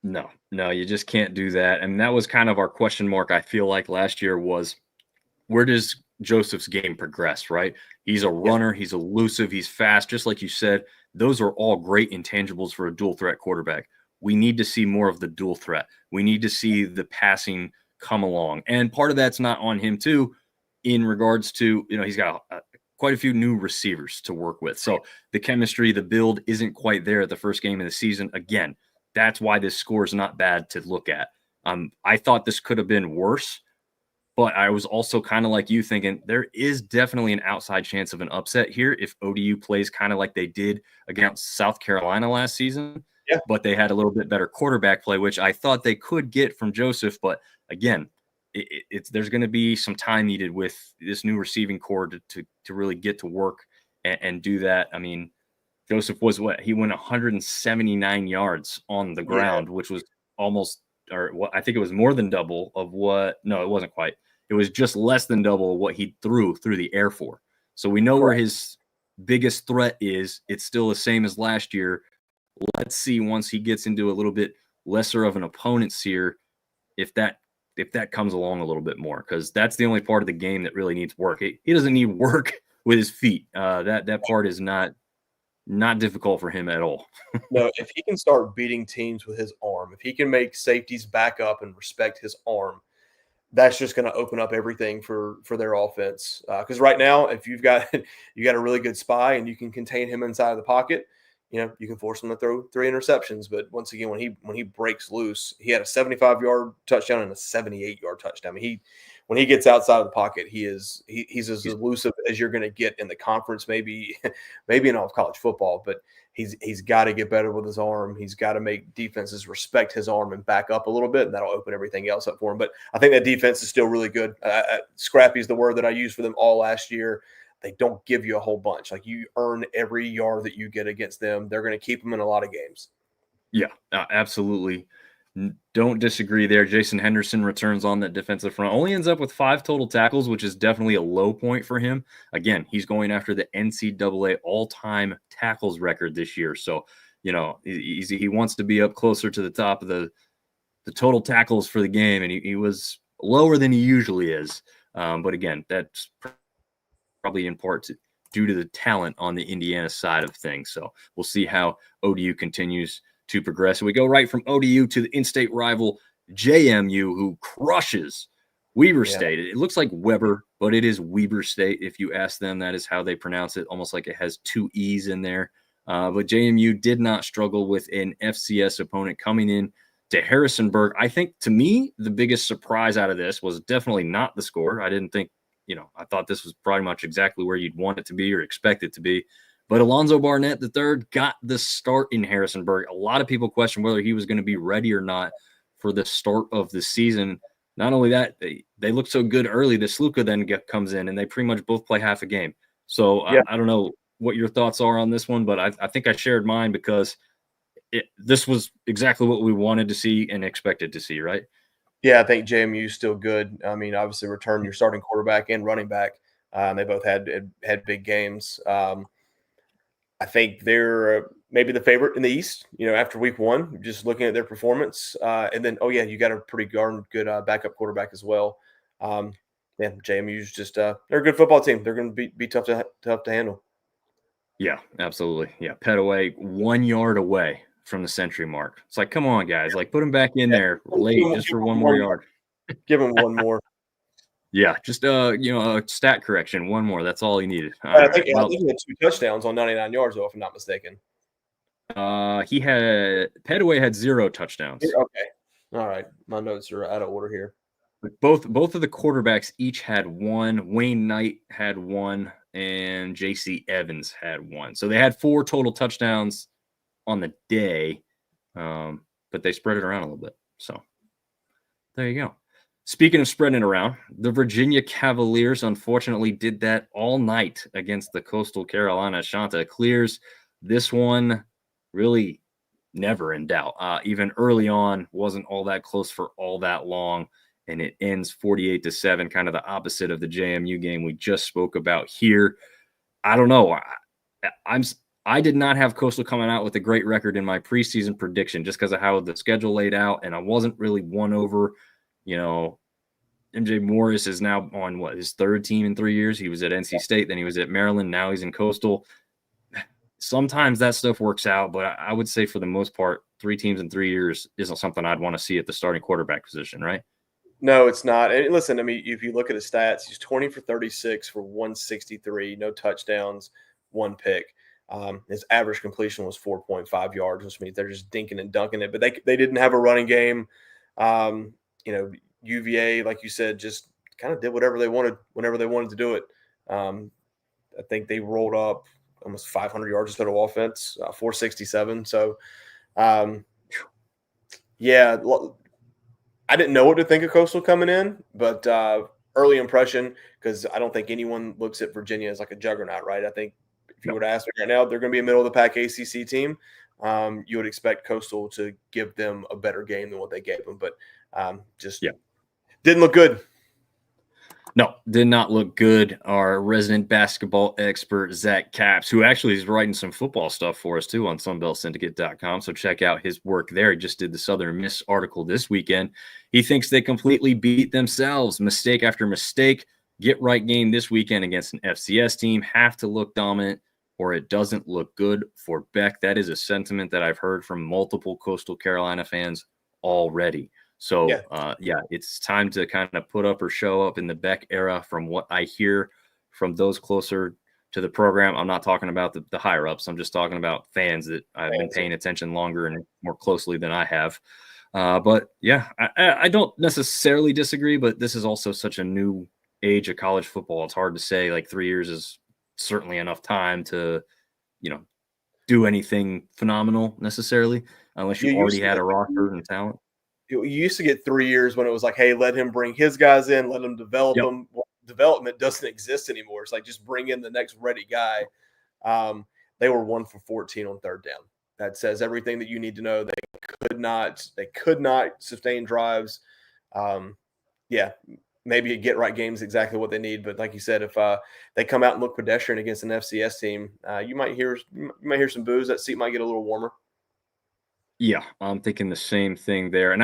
No, you just can't do that. And that was kind of our question mark, I feel like, last year was, where does Joseph's game progress, right? He's a runner. He's elusive. He's fast. Just like you said, those are all great intangibles for a dual threat quarterback. We need to see more of the dual threat. We need to see the passing come along. And part of that's not on him too, in regards to, he's got quite a few new receivers to work with. So the chemistry, the build isn't quite there at the first game of the season. Again, that's why this score is not bad to look at. I thought this could have been worse, but I was also kind of like you, thinking there is definitely an outside chance of an upset here if ODU plays kind of like they did against South Carolina last season. Yeah. But they had a little bit better quarterback play, which I thought they could get from Joseph. But again, there's going to be some time needed with this new receiving core to really get to work and do that. I mean, Joseph was he went 179 yards on the ground, which was almost, I think it was more than double of no, it wasn't quite. It was just less than double what he threw through the air for. So we know where his biggest threat is. It's still the same as last year. Let's see, once he gets into a little bit lesser of an opponent's here, if that comes along a little bit more, because that's the only part of the game that really needs work. He doesn't need work with his feet. That part is not difficult for him at all. No, if he can start beating teams with his arm, if he can make safeties back up and respect his arm, that's just going to open up everything for their offense. Because right now, if you've got you got a really good spy and you can contain him inside of the pocket, you can force him to throw 3 interceptions. But once again, when he breaks loose, he had a 75-yard touchdown and a 78-yard touchdown. I mean, when he gets outside of the pocket, he's as elusive as you're going to get in the conference, maybe in all of college football. But he's got to get better with his arm. He's got to make defenses respect his arm and back up a little bit, and that'll open everything else up for him. But I think that defense is still really good. Scrappy is the word that I used for them all last year. They don't give you a whole bunch. Like, you earn every yard that you get against them. They're going to keep them in a lot of games. Yeah, absolutely. Don't disagree there. Jason Henderson returns on that defensive front. Only ends up with 5 total tackles, which is definitely a low point for him. Again, he's going after the NCAA all-time tackles record this year. So, he wants to be up closer to the top of the total tackles for the game, and he was lower than he usually is. But again, that's probably in part due to the talent on the Indiana side of things. So we'll see how ODU continues to progress. So we go right from ODU to the in-state rival JMU, who crushes Weber State. It looks like Weber, but it is Weber State. If you ask them, that is how they pronounce it, almost like it has 2 E's in there. But JMU did not struggle with an FCS opponent coming in to Harrisonburg. I think, to me, the biggest surprise out of this was definitely not the score. I didn't think, I thought this was pretty much exactly where you'd want it to be or expect it to be. But Alonzo Barnett III got the start in Harrisonburg. A lot of people question whether he was going to be ready or not for the start of the season. Not only that, they look so good early that Sluka then comes in, and they pretty much both play half a game. So I don't know what your thoughts are on this one, but I think I shared mine because this was exactly what we wanted to see and expected to see, right? Yeah, I think JMU is still good. I mean, obviously, return your starting quarterback and running back. They both had big games. I think they're maybe the favorite in the East, after week 1, just looking at their performance. And then, you got a pretty good backup quarterback as well. JMU's just they're a good football team. They're going to be tough to handle. Yeah, absolutely. Yeah, Petaway 1 yard away from the century mark. It's like, come on, guys. Like, put him back in there late just for one more yard. Give him one more. Yeah, just a stat correction, one more. That's all he needed. I think he had 2 touchdowns on 99 yards, though, if I'm not mistaken. Petaway had 0 touchdowns. Okay, all right. My notes are out of order here. Both of the quarterbacks each had 1. Wayne Knight had 1, and J.C. Evans had 1. So they had 4 total touchdowns on the day, but they spread it around a little bit. So there you go. Speaking of spreading it around, the Virginia Cavaliers unfortunately did that all night against the Coastal Carolina Chanticleers. This one really never in doubt. Even early on, wasn't all that close for all that long, and it ends 48-7, kind of the opposite of the JMU game we just spoke about here. I don't know. I did not have Coastal coming out with a great record in my preseason prediction just because of how the schedule laid out, and I wasn't really won over. MJ Morris is now on his 3rd team in 3 years. He was at NC State, then he was at Maryland, now he's in Coastal. Sometimes that stuff works out, but I would say for the most part, 3 teams in 3 years isn't something I'd want to see at the starting quarterback position, right? No, it's not. And listen, I mean, if you look at his stats, he's 20 for 36 for 163, no touchdowns, 1 pick. His average completion was 4.5 yards, which means they're just dinking and dunking it. But they didn't have a running game. UVA, like you said, just kind of did whatever they wanted whenever they wanted to do it. I think they rolled up almost 500 yards of total offense, 467. So, I didn't know what to think of Coastal coming in, but early impression, because I don't think anyone looks at Virginia as like a juggernaut, right? I think if you were to ask me right now, they're going to be a middle of the pack ACC team. You would expect Coastal to give them a better game than what they gave them, but didn't look good. No, did not look good. Our resident basketball expert, Zach Capps, who actually is writing some football stuff for us too on SunbeltSyndicate.com. So check out his work there. He just did the Southern Miss article this weekend. He thinks they completely beat themselves. Mistake after mistake. Get right game this weekend against an FCS team. Have to look dominant or it doesn't look good for Beck. That is a sentiment that I've heard from multiple Coastal Carolina fans already. So, Yeah. yeah, it's time to kind of put up or show up in the Beck era from what I hear from those closer to the program. I'm not talking about the higher ups. I'm just talking about fans that I've been paying attention longer and more closely than I have. But yeah, I don't necessarily disagree, but this is also such a new age of college football. It's hard to say like 3 years is certainly enough time to, you know, do anything phenomenal necessarily, unless you You already used to had get a roster and talent. you used to get 3 years when it was like, hey, let him bring his guys in, let him develop Yep. them. Well, development doesn't exist anymore. It's like just bring in the next ready guy. Um, they were 1 for 14 on third down. That says everything that you need to know. They could not sustain drives. Yeah, maybe a get right game is exactly what they need. But like you said, if they come out and look pedestrian against an FCS team, you might hear some boos. That seat might get a little warmer. Yeah, I'm thinking the same thing there. And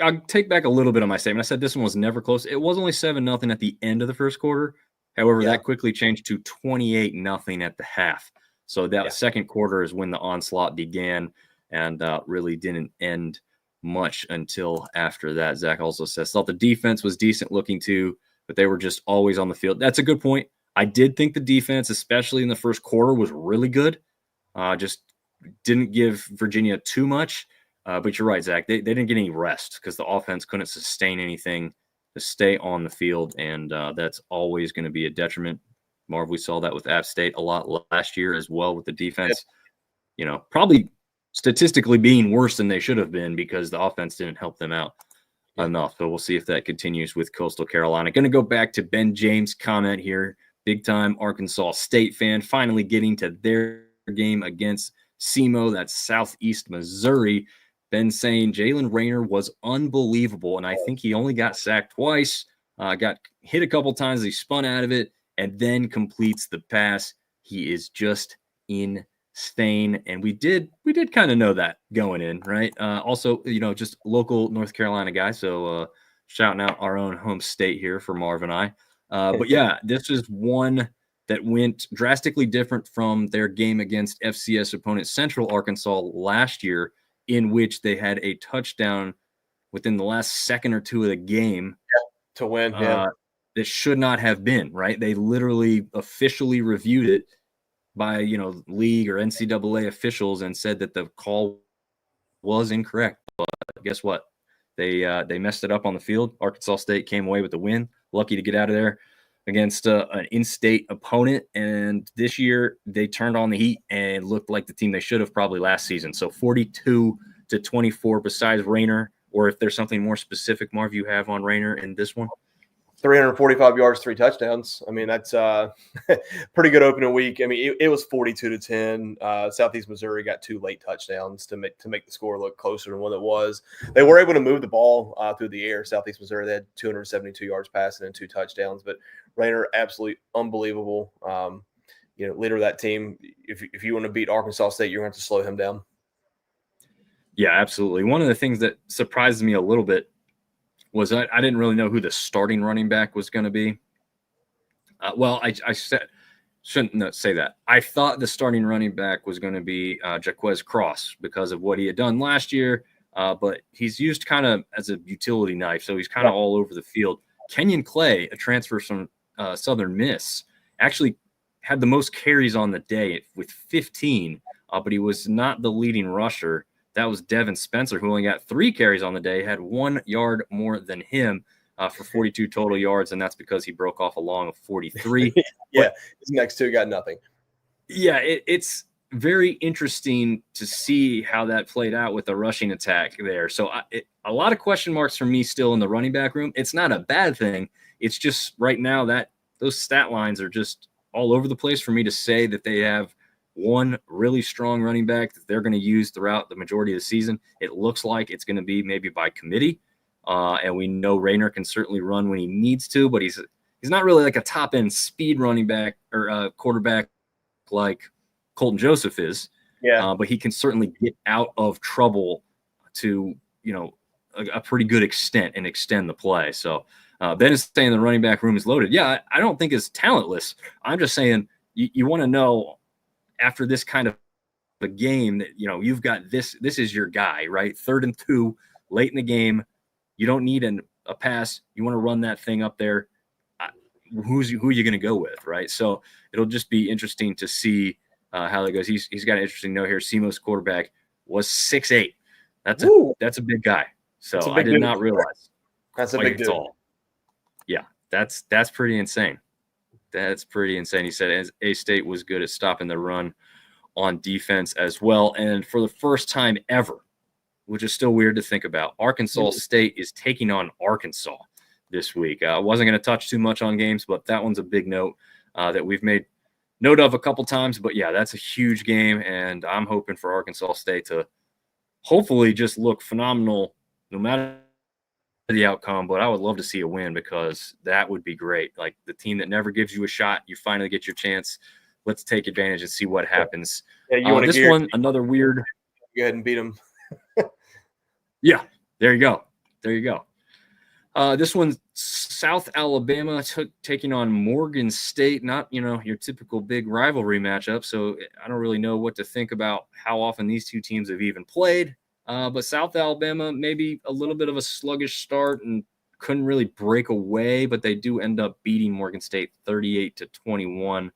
I'll take back a little bit of my statement. I said this one was never close. It was only 7-0 at the end of the first quarter. However, Yeah, that quickly changed to 28-0 at the half. So that yeah. second quarter is when the onslaught began and really didn't end much until after that. Zach also says, thought the defense was decent looking too, but they were just always on the field. That's a good point. I did think the defense, especially in the first quarter, was really good. Just didn't give Virginia too much. But you're right, Zach. They didn't get any rest because the offense couldn't sustain anything to stay on the field, and that's always going to be a detriment. Marv, we saw that with App State a lot last year as well with the defense. You know, probably statistically being worse than they should have been because the offense didn't help them out enough. So we'll see if that continues with Coastal Carolina. Going to go back to Ben James' comment here. Big time Arkansas State fan finally getting to their game against SEMO, that's Southeast Missouri. Ben saying Jalen Rayner was unbelievable, and I think he only got sacked twice, got hit a couple times, he spun out of it, and then completes the pass. He is just insane, and we did kind of know that going in, right? Also, you know, just local North Carolina guy, so shouting out our own home state here for Marv and I. But yeah, this is one that went drastically different from their game against FCS opponent Central Arkansas last year, in which they had a touchdown within the last second or two of the game To win. Yeah. that should not have been, right? They literally officially reviewed it by, you know, league or NCAA officials and said that the call was incorrect. But guess what? They messed it up on the field. Arkansas State came away with the win. Lucky to get out of there against an in-state opponent. And this year they turned on the heat and looked like the team they should have probably last season. So 42-24 besides Rayner, or if there's something more specific, Marv, you have on Rayner in this one. 345 yards, 3 touchdowns. I mean, that's pretty good opening week. I mean, it was 42-10. Southeast Missouri got 2 late touchdowns to make the score look closer to what it was. They were able to move the ball through the air. Southeast Missouri, they had 272 yards passing and 2 touchdowns. But Rayner, absolutely unbelievable. You know, leader of that team. If you want to beat Arkansas State, you're going to have to slow him down. Yeah, absolutely. One of the things that surprised me a little bit was I didn't really know who the starting running back was going to be. Well, I shouldn't say that. I thought the starting running back was going to be Jaquez Cross because of what he had done last year, but he's used kind of as a utility knife, so he's kind of all over the field. Kenyon Clay, a transfer from Southern Miss, actually had the most carries on the day with 15, but he was not the leading rusher. That was Devin Spencer, who only got 3 carries on the day, had 1 yard more than him for 42 total yards, and that's because he broke off a long of 43. Yeah, his next 2 got nothing. Yeah, it's very interesting to see how that played out with the rushing attack there. So a lot of question marks for me still in the running back room. It's not a bad thing. It's just right now that those stat lines are just all over the place for me to say that they have one really strong running back that they're going to use throughout the majority of the season. It looks like it's going to be maybe by committee. And we know Rayner can certainly run when he needs to, but he's not really like a top end speed running back or quarterback like Colton Joseph is. Yeah. But he can certainly get out of trouble to, you know, a pretty good extent and extend the play. So Ben is saying the running back room is loaded. Yeah, I don't think it's talentless. I'm just saying you want to know after this kind of a game that, you know, you've got this is your guy, right? 3rd and 2 late in the game. You don't need a pass. You want to run that thing up there. Who are you going to go with, right? So it'll just be interesting to see how that goes. He's got an interesting note here. SEMO's quarterback was 6'8". That's a big guy. So I did not realize. That's a big deal. Tall. Yeah, that's pretty insane. That's pretty insane. He said A-State was good at stopping the run on defense as well. And for the first time ever, which is still weird to think about, Arkansas State is taking on Arkansas this week. I wasn't going to touch too much on games, but that one's a big note that we've made note of a couple times. But yeah, that's a huge game, and I'm hoping for Arkansas State to hopefully just look phenomenal no matter the outcome. But I would love to see a win because that would be great. Like the team that never gives you a shot, you finally get your chance. Let's take advantage and see what happens. Yeah, this one, another weird. Go ahead and beat them. Yeah, there you go. There you go. This one, South Alabama taking on Morgan State. Not, your typical big rivalry matchup. So I don't really know what to think about how often these two teams have even played. But South Alabama, maybe a little bit of a sluggish start and couldn't really break away, but they do end up beating Morgan State 38-21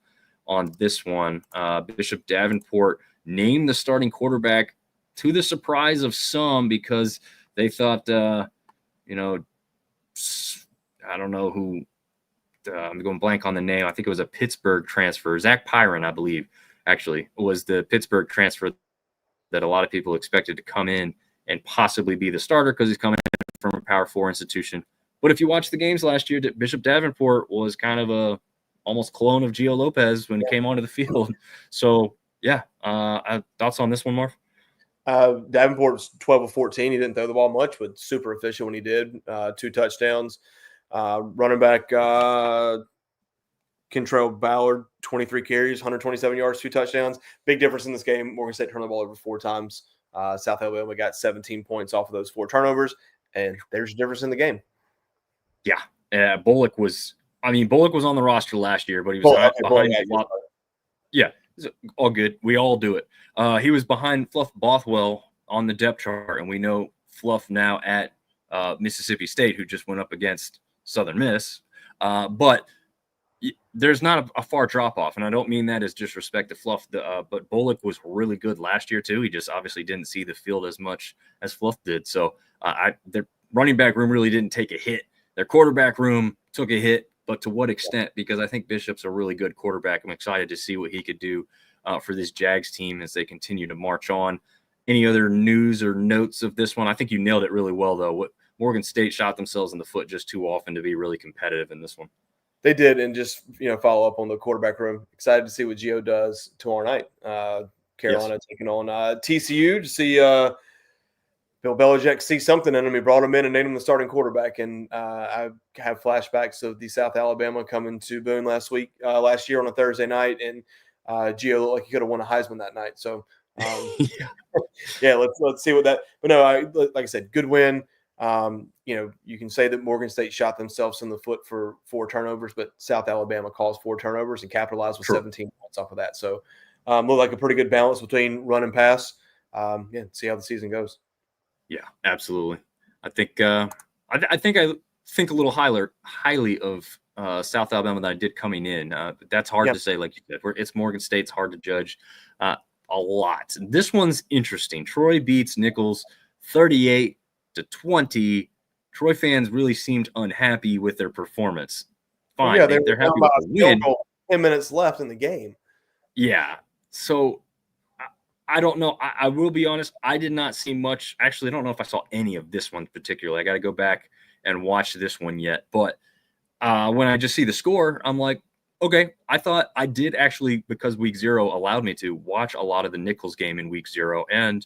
on this one. Bishop Davenport named the starting quarterback to the surprise of some because they thought, I don't know who, I'm going blank on the name. I think it was a Pittsburgh transfer. Zach Pyron, I believe, actually, was the Pittsburgh transfer that a lot of people expected to come in and possibly be the starter because he's coming from a Power 4 institution. But if you watch the games last year, Bishop Davenport was kind of a almost clone of Gio Lopez when he came onto the field. So, yeah, thoughts on this one, Marv? Davenport's 12 of 14. He didn't throw the ball much, but super efficient when he did. 2 touchdowns. Running back Kentrell Ballard, 23 carries, 127 yards, 2 touchdowns. Big difference in this game. Morgan State turned the ball over 4 times. South Alabama got 17 points off of those 4 turnovers, and there's a difference in the game. Yeah, Bullock was on the roster last year, but he was behind a lot. Yeah, all good. We all do it. He was behind Fluff Bothwell on the depth chart, and we know Fluff now at Mississippi State, who just went up against Southern Miss. But there's not a far drop-off, and I don't mean that as disrespect to Fluff, but Bullock was really good last year too. He just obviously didn't see the field as much as Fluff did. So their running back room really didn't take a hit. Their quarterback room took a hit, but to what extent? Because I think Bishop's a really good quarterback. I'm excited to see what he could do for this Jags team as they continue to march on. Any other news or notes of this one? I think you nailed it really well, though. Morgan State shot themselves in the foot just too often to be really competitive in this one. They did, and just follow up on the quarterback room. Excited to see what Gio does tomorrow night. Carolina taking on TCU to see Bill Belichick see something in him. He brought him in and named him the starting quarterback. And I have flashbacks of the South Alabama coming to Boone last year on a Thursday night, and Gio looked like he could have won a Heisman that night. So yeah, let's see what that. But no, like I said, good win. You can say that Morgan State shot themselves in the foot for 4 turnovers, but South Alabama caused 4 turnovers and capitalized with 17 points off of that. So looked like a pretty good balance between run and pass. See how the season goes. Yeah, absolutely. I think I think a little highly of South Alabama than I did coming in. But that's hard to say, like you said. It's Morgan State's hard to judge a lot. This one's interesting. Troy beats Nichols 38-20. Troy fans really seemed unhappy with their performance. Fine, they're happy with the win. 10 minutes left in the game. Yeah, so I don't know. I will be honest. I did not see much. Actually, I don't know if I saw any of this one particularly. I got to go back and watch this one yet. But when I just see the score, I'm like, okay. I thought I did actually, because week 0 allowed me to watch a lot of the Nichols game in week 0. And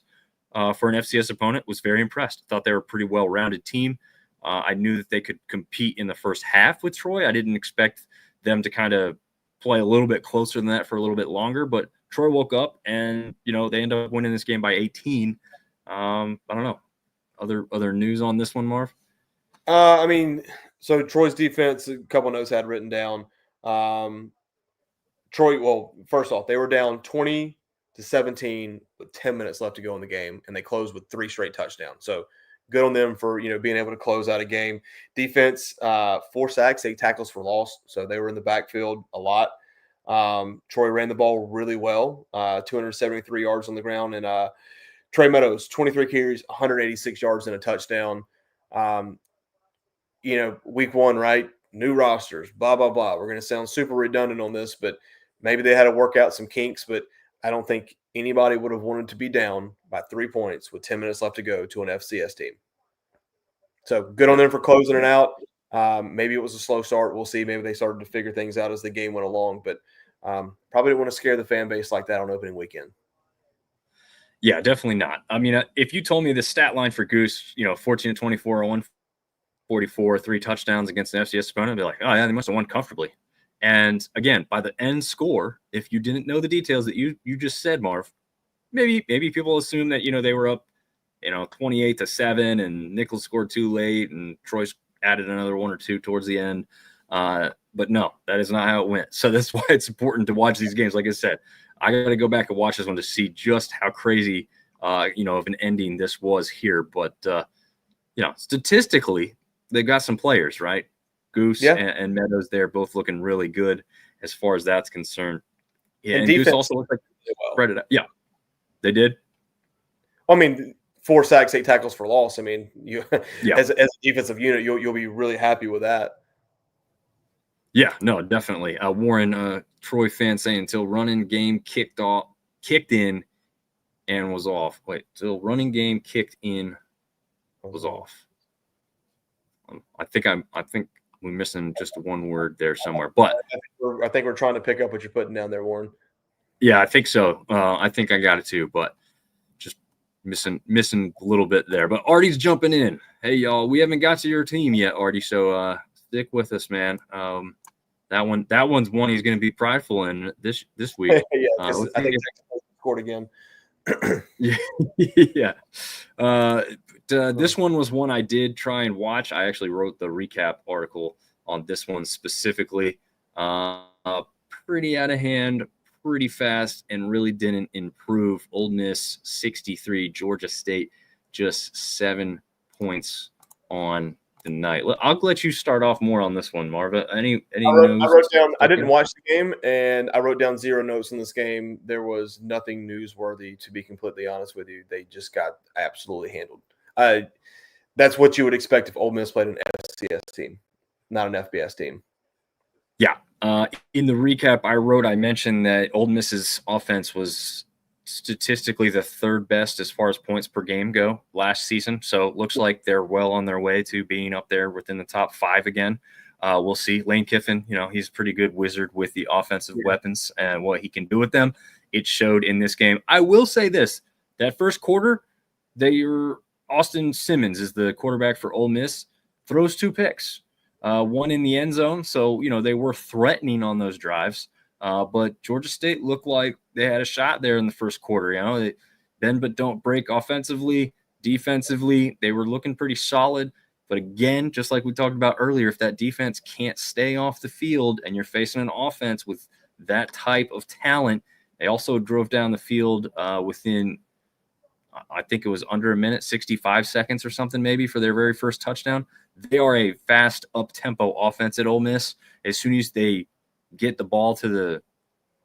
for an FCS opponent, was very impressed. Thought they were a pretty well-rounded team. I knew that they could compete in the first half with Troy. I didn't expect them to kind of play a little bit closer than that for a little bit longer, but Troy woke up and, they ended up winning this game by 18. I don't know. Other news on this one, Marv? So Troy's defense, a couple of notes I had written down. Troy, well, first off, they were down 20-17 with 10 minutes left to go in the game, and they closed with 3 straight touchdowns. So good on them for being able to close out a game. Defense, 4 sacks, 8 tackles for loss, so they were in the backfield a lot. Troy ran the ball really well, 273 yards on the ground, and Trey Meadows, 23 carries, 186 yards and a touchdown. Week 1, right? New rosters, blah, blah, blah. We're going to sound super redundant on this, but maybe they had to work out some kinks, but I don't think anybody would have wanted to be down by 3 points with 10 minutes left to go to an FCS team. So good on them for closing it out. Maybe it was a slow start. We'll see. Maybe they started to figure things out as the game went along, but probably didn't want to scare the fan base like that on opening weekend. Yeah, definitely not. I mean, if you told me the stat line for Goose, 14 to 24, 144, 3 touchdowns against an FCS opponent, I'd be like, oh yeah, they must have won comfortably. And again, by the end score, if you didn't know the details that you just said, Marv, maybe people assume that they were up 28-7 and Nichols scored 2 late and Troy's added another 1 or 2 towards the end. But no, that is not how it went. So that's why it's important to watch these games. Like I said, I got to go back and watch this one to see just how crazy of an ending this was here. But statistically, they got some players, right? Goose and Meadows there both looking really good as far as that's concerned. Yeah, and Goose also looks like spread it out. Yeah, they did. I mean, 4 sacks, 8 tackles for loss. I mean, as a defensive unit, you'll be really happy with that. Yeah, no, definitely. Warren, Troy fan saying until running game kicked in and was off. Wait, till running game kicked in was off. I think we're missing just one word there somewhere, but I think we're trying to pick up what you're putting down there, Warren. Yeah, I think so. I think I got it too, but just missing a little bit there. But Artie's jumping in. Hey, y'all, we haven't got to your team yet, Artie. So stick with us, man. That one's one he's going to be prideful in this week. Yeah, I think Texas scored again. Yeah. This one was one I did try and watch. I actually wrote the recap article on this one specifically. Pretty out of hand, pretty fast, and really didn't improve. Ole Miss 63, Georgia State just 7 points on the night. I'll let you start off more on this one, Marva. Any notes? I wrote down. I didn't watch the game, and I wrote down 0 notes in this game. There was nothing newsworthy, to be completely honest with you. They just got absolutely handled. That's what you would expect if Ole Miss played an FCS team, not an FBS team. Yeah. In the recap I mentioned that Ole Miss's offense was statistically the 3rd best as far as points per game go last season. So it looks like they're well on their way to being up there within the top 5 again. We'll see. Lane Kiffin, he's a pretty good wizard with the offensive weapons and what he can do with them. It showed in this game. I will say this, that first quarter, Austin Simmons is the quarterback for Ole Miss, throws 2 picks. One in the end zone, so they were threatening on those drives. But Georgia State looked like they had a shot there in the first quarter. They bend but don't break offensively, defensively. They were looking pretty solid. But again, just like we talked about earlier, if that defense can't stay off the field and you're facing an offense with that type of talent, they also drove down the field within, I think it was under a minute, 65 seconds or something maybe for their very first touchdown. They are a fast up-tempo offense at Ole Miss. As soon as they get the ball to the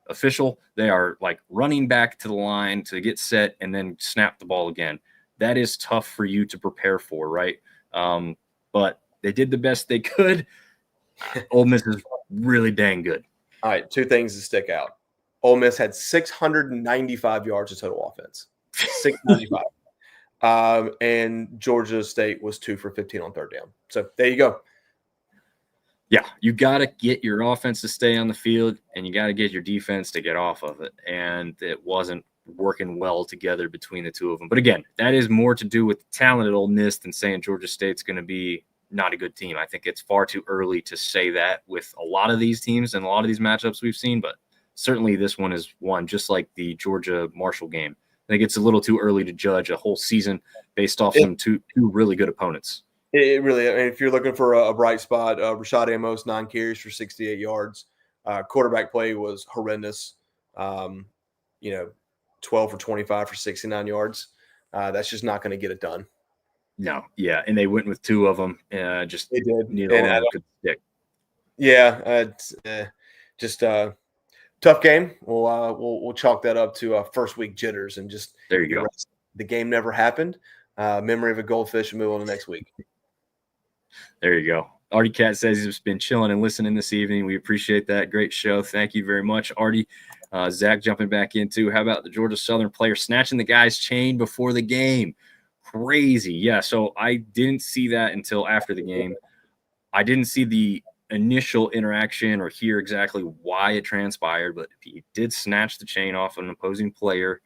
official, they are like running back to the line to get set and then snap the ball again. That is tough for you to prepare for, right? But they did the best they could. Ole Miss is really dang good. All right, 2 things to stick out. Ole Miss had 695 yards of total offense. 695. And Georgia State was 2 for 15 on 3rd down. So there you go. Yeah, you got to get your offense to stay on the field, and you got to get your defense to get off of it. And it wasn't working well together between the two of them. But again, that is more to do with the talent at Ole Miss than saying Georgia State's going to be not a good team. I think it's far too early to say that with a lot of these teams and a lot of these matchups we've seen. But certainly this one is one, just like the Georgia-Marshall game. I think it's a little too early to judge a whole season based off some two really good opponents. It really, if you're looking for a bright spot, Rashad Amos, 9 carries for 68 yards. Quarterback play was horrendous. 12 for 25 for 69 yards. That's just not going to get it done. No, yeah, and they went with 2 of them. Just They did, neither and one of them could stick. yeah, just tough game. We'll chalk that up to first week jitters and just There you go. erase the game never happened. Memory of a goldfish and move on to next week. There you go. Artie Cat says he's been chilling and listening this evening. We appreciate that. Great show. Thank you very much, Artie. Zach jumping back into, how about the Georgia Southern player snatching the guy's chain before the game? Crazy. Yeah, so I didn't see that until after the game. I didn't see the initial interaction or hear exactly why it transpired, but he did snatch the chain off an opposing player.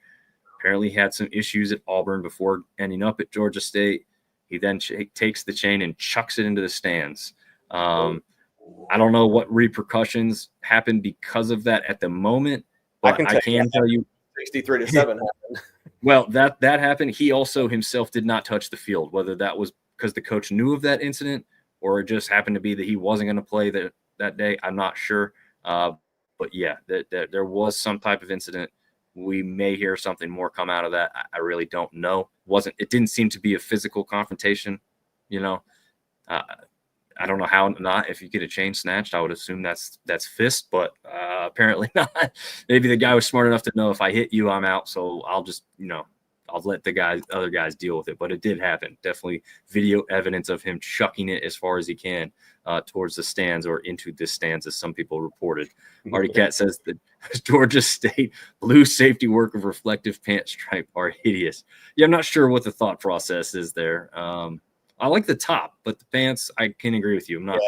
Apparently, he had some issues at Auburn before ending up at Georgia State. He then takes the chain and chucks it into the stands. I don't know what repercussions happened because of that at the moment, but I can tell you 63-7 happened. Well, that happened. He also himself did not touch the field, whether that was because the coach knew of that incident or it just happened to be that he wasn't going to play that day. I'm not sure. But yeah, that there was some type of incident. We may hear something more come out of that. I really don't know. It didn't seem to be a physical confrontation, you know. I don't know how not. If you get a chain snatched, I would assume that's fist, but apparently not. Maybe the guy was smart enough to know if I hit you, I'm out. So I'll just, I'll let other guys deal with it. But it did happen. Definitely video evidence of him chucking it as far as he can towards the stands or into the stands, as some people reported. Artie Cat says that Georgia State blue safety work of reflective pant stripe are hideous. Yeah, I'm not sure what the thought process is there. I like the top, but the pants, I can agree with you. I'm not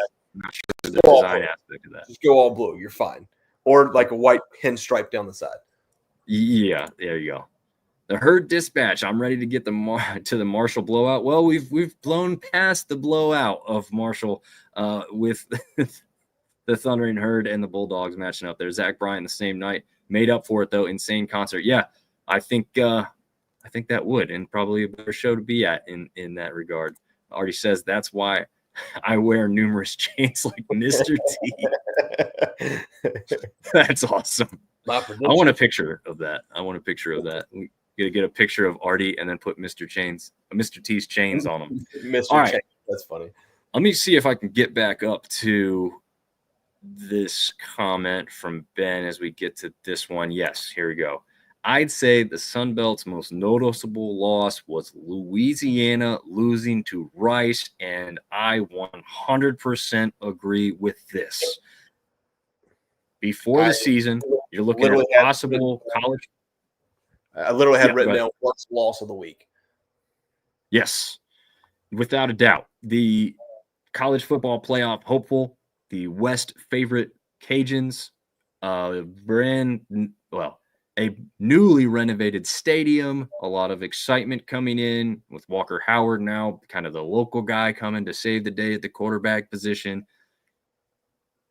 sure the design aspect of that. Just go all blue. You're fine. Or like a white pinstripe down the side. Yeah, there you go. The Herd Dispatch. I'm ready to get to the Marshall blowout. Well, we've blown past the blowout of Marshall with the Thundering Herd and the Bulldogs matching up there. Zach Bryant the same night made up for it though. Insane concert. Yeah, I think that would, and probably a better show to be at in that regard. Artie says that's why I wear numerous chains like Mr. T. That's awesome. I want a picture of that. We gotta get a picture of Artie and then put Mr. T's chains on them. Mr. Chains. That's funny. Let me see if I can get back up to this comment from Ben as we get to this one. Yes, here we go. I'd say the Sun Belt's most noticeable loss was Louisiana losing to Rice, and I 100% agree with this. Before the season, you're looking at a possible college. I literally had written down worst loss of the week. Yes, without a doubt. The college football playoff hopeful, the West favorite Cajuns, a newly renovated stadium, a lot of excitement coming in with Walker Howard now, kind of the local guy coming to save the day at the quarterback position.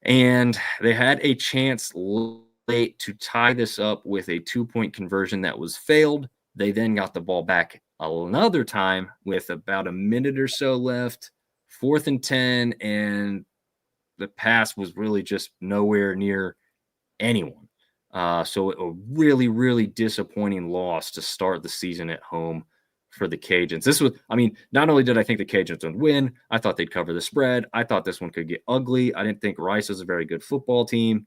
And they had a chance late to tie this up with a 2-point conversion that was failed. They then got the ball back another time with about a minute or so left, 4th and 10, and the pass was really just nowhere near anyone. So a really, really disappointing loss to start the season at home for the Cajuns. Not only did I think the Cajuns would win, I thought they'd cover the spread. I thought this one could get ugly. I didn't think Rice was a very good football team.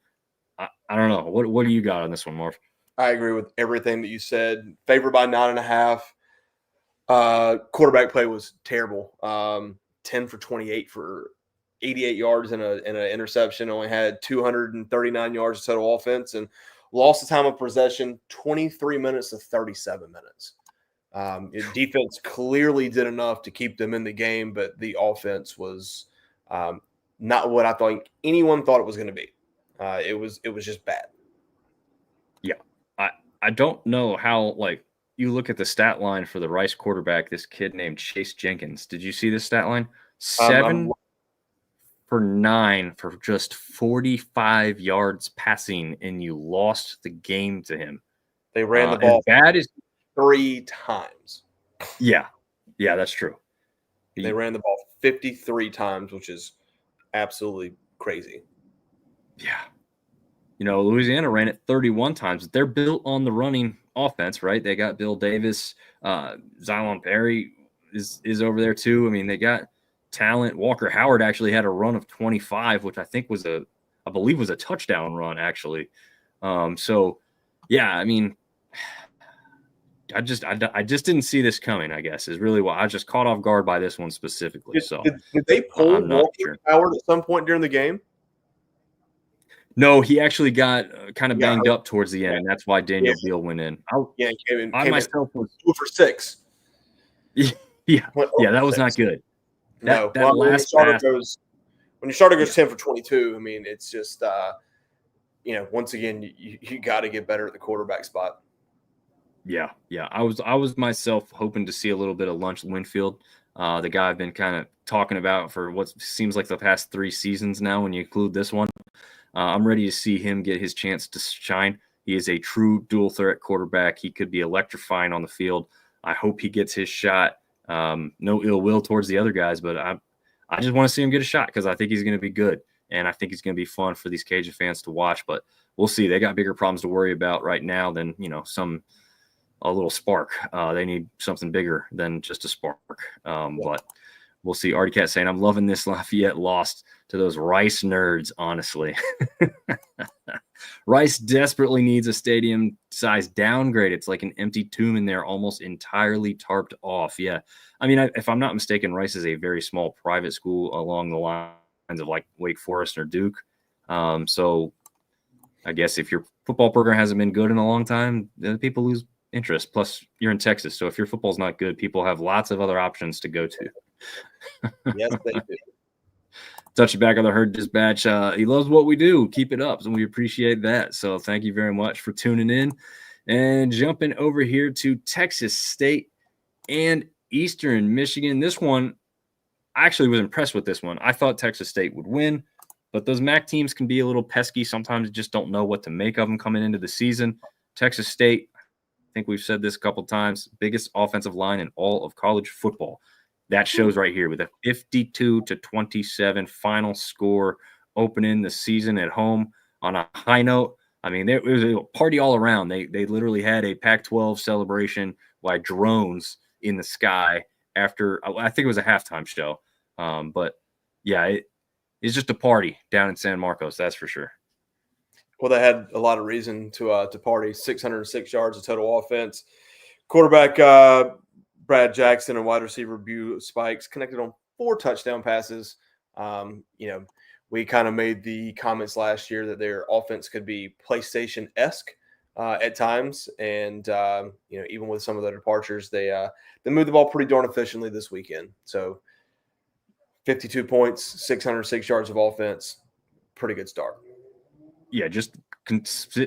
I don't know. What do you got on this one, Marv? I agree with everything that you said. Favored by 9.5. Quarterback play was terrible. 10 for 28 for 88 yards and an interception. Only had 239 yards of total offense and lost the time of possession 23 minutes to 37 minutes. Defense clearly did enough to keep them in the game, but the offense was not what I thought anyone thought it was going to be. It was just bad. Yeah, I don't know how, you look at the stat line for the Rice quarterback, this kid named Chase Jenkins. Did you see this stat line? 7 for 9 for just 45 yards passing, and you lost the game to him. They ran the ball bad as 3 times. Yeah, that's true. They ran the ball 53 times, which is absolutely crazy. Yeah. Louisiana ran it 31 times. They're built on the running offense, right? They got Bill Davis, Xylon Perry. is over there too. I mean, they got talent. Walker Howard actually had a run of 25, which I believe was a touchdown run actually. So yeah, I mean, I just didn't see this coming, I guess, is really why I just caught off guard by this one specifically. Did they pull I'm not Walker sure. Howard at some point during the game? No, he actually got kind of Yeah. banged up towards the end, and that's why Daniel Beal went in. He came myself was 2 for 6. yeah, that was not good. No, that last pass, when your starter goes 10 for 22, I mean, it's just once again, you got to get better at the quarterback spot. Yeah. I was myself hoping to see a little bit of Lunch Winfield, the guy I've been kind of talking about for what seems like the past 3 seasons now. When you include this one, I'm ready to see him get his chance to shine. He is a true dual threat quarterback. He could be electrifying on the field. I hope he gets his shot. No ill will towards the other guys, but I just want to see him get a shot because I think he's going to be good, and I think he's going to be fun for these Cajun fans to watch. But we'll see. They got bigger problems to worry about right now than a little spark. They need something bigger than just a spark. But we'll see. Artie Cat saying, I'm loving this Lafayette lost to those Rice nerds, honestly. Rice desperately needs a stadium-size downgrade. It's like an empty tomb in there, almost entirely tarped off. Yeah. I mean, if I'm not mistaken, Rice is a very small private school along the lines of like Wake Forest or Duke. So I guess if your football program hasn't been good in a long time, then people lose interest. Plus, you're in Texas, so if your football's not good, people have lots of other options to go to. Yes, they do. Touch it back on the Herd Dispatch. He loves what we do. Keep it up, and we appreciate that. So thank you very much for tuning in. And jumping over here to Texas State and Eastern Michigan. This one, I actually was impressed with this one. I thought Texas State would win, but those MAC teams can be a little pesky. Sometimes you just don't know what to make of them coming into the season. Texas State, I think we've said this a couple times, biggest offensive line in all of college football. That shows right here with a 52-27 final score opening the season at home on a high note. I mean, it was a party all around. They literally had a Pac-12 celebration by drones in the sky after, I think it was a halftime show. But yeah, it's just a party down in San Marcos, that's for sure. Well, they had a lot of reason to party. 606 yards of total offense. Quarterback Brad Jackson and wide receiver Bu Spikes connected on 4 touchdown passes. We kind of made the comments last year that their offense could be PlayStation-esque at times, and even with some of the departures, they moved the ball pretty darn efficiently this weekend. So 52 points, 606 yards of offense, pretty good start. Yeah, just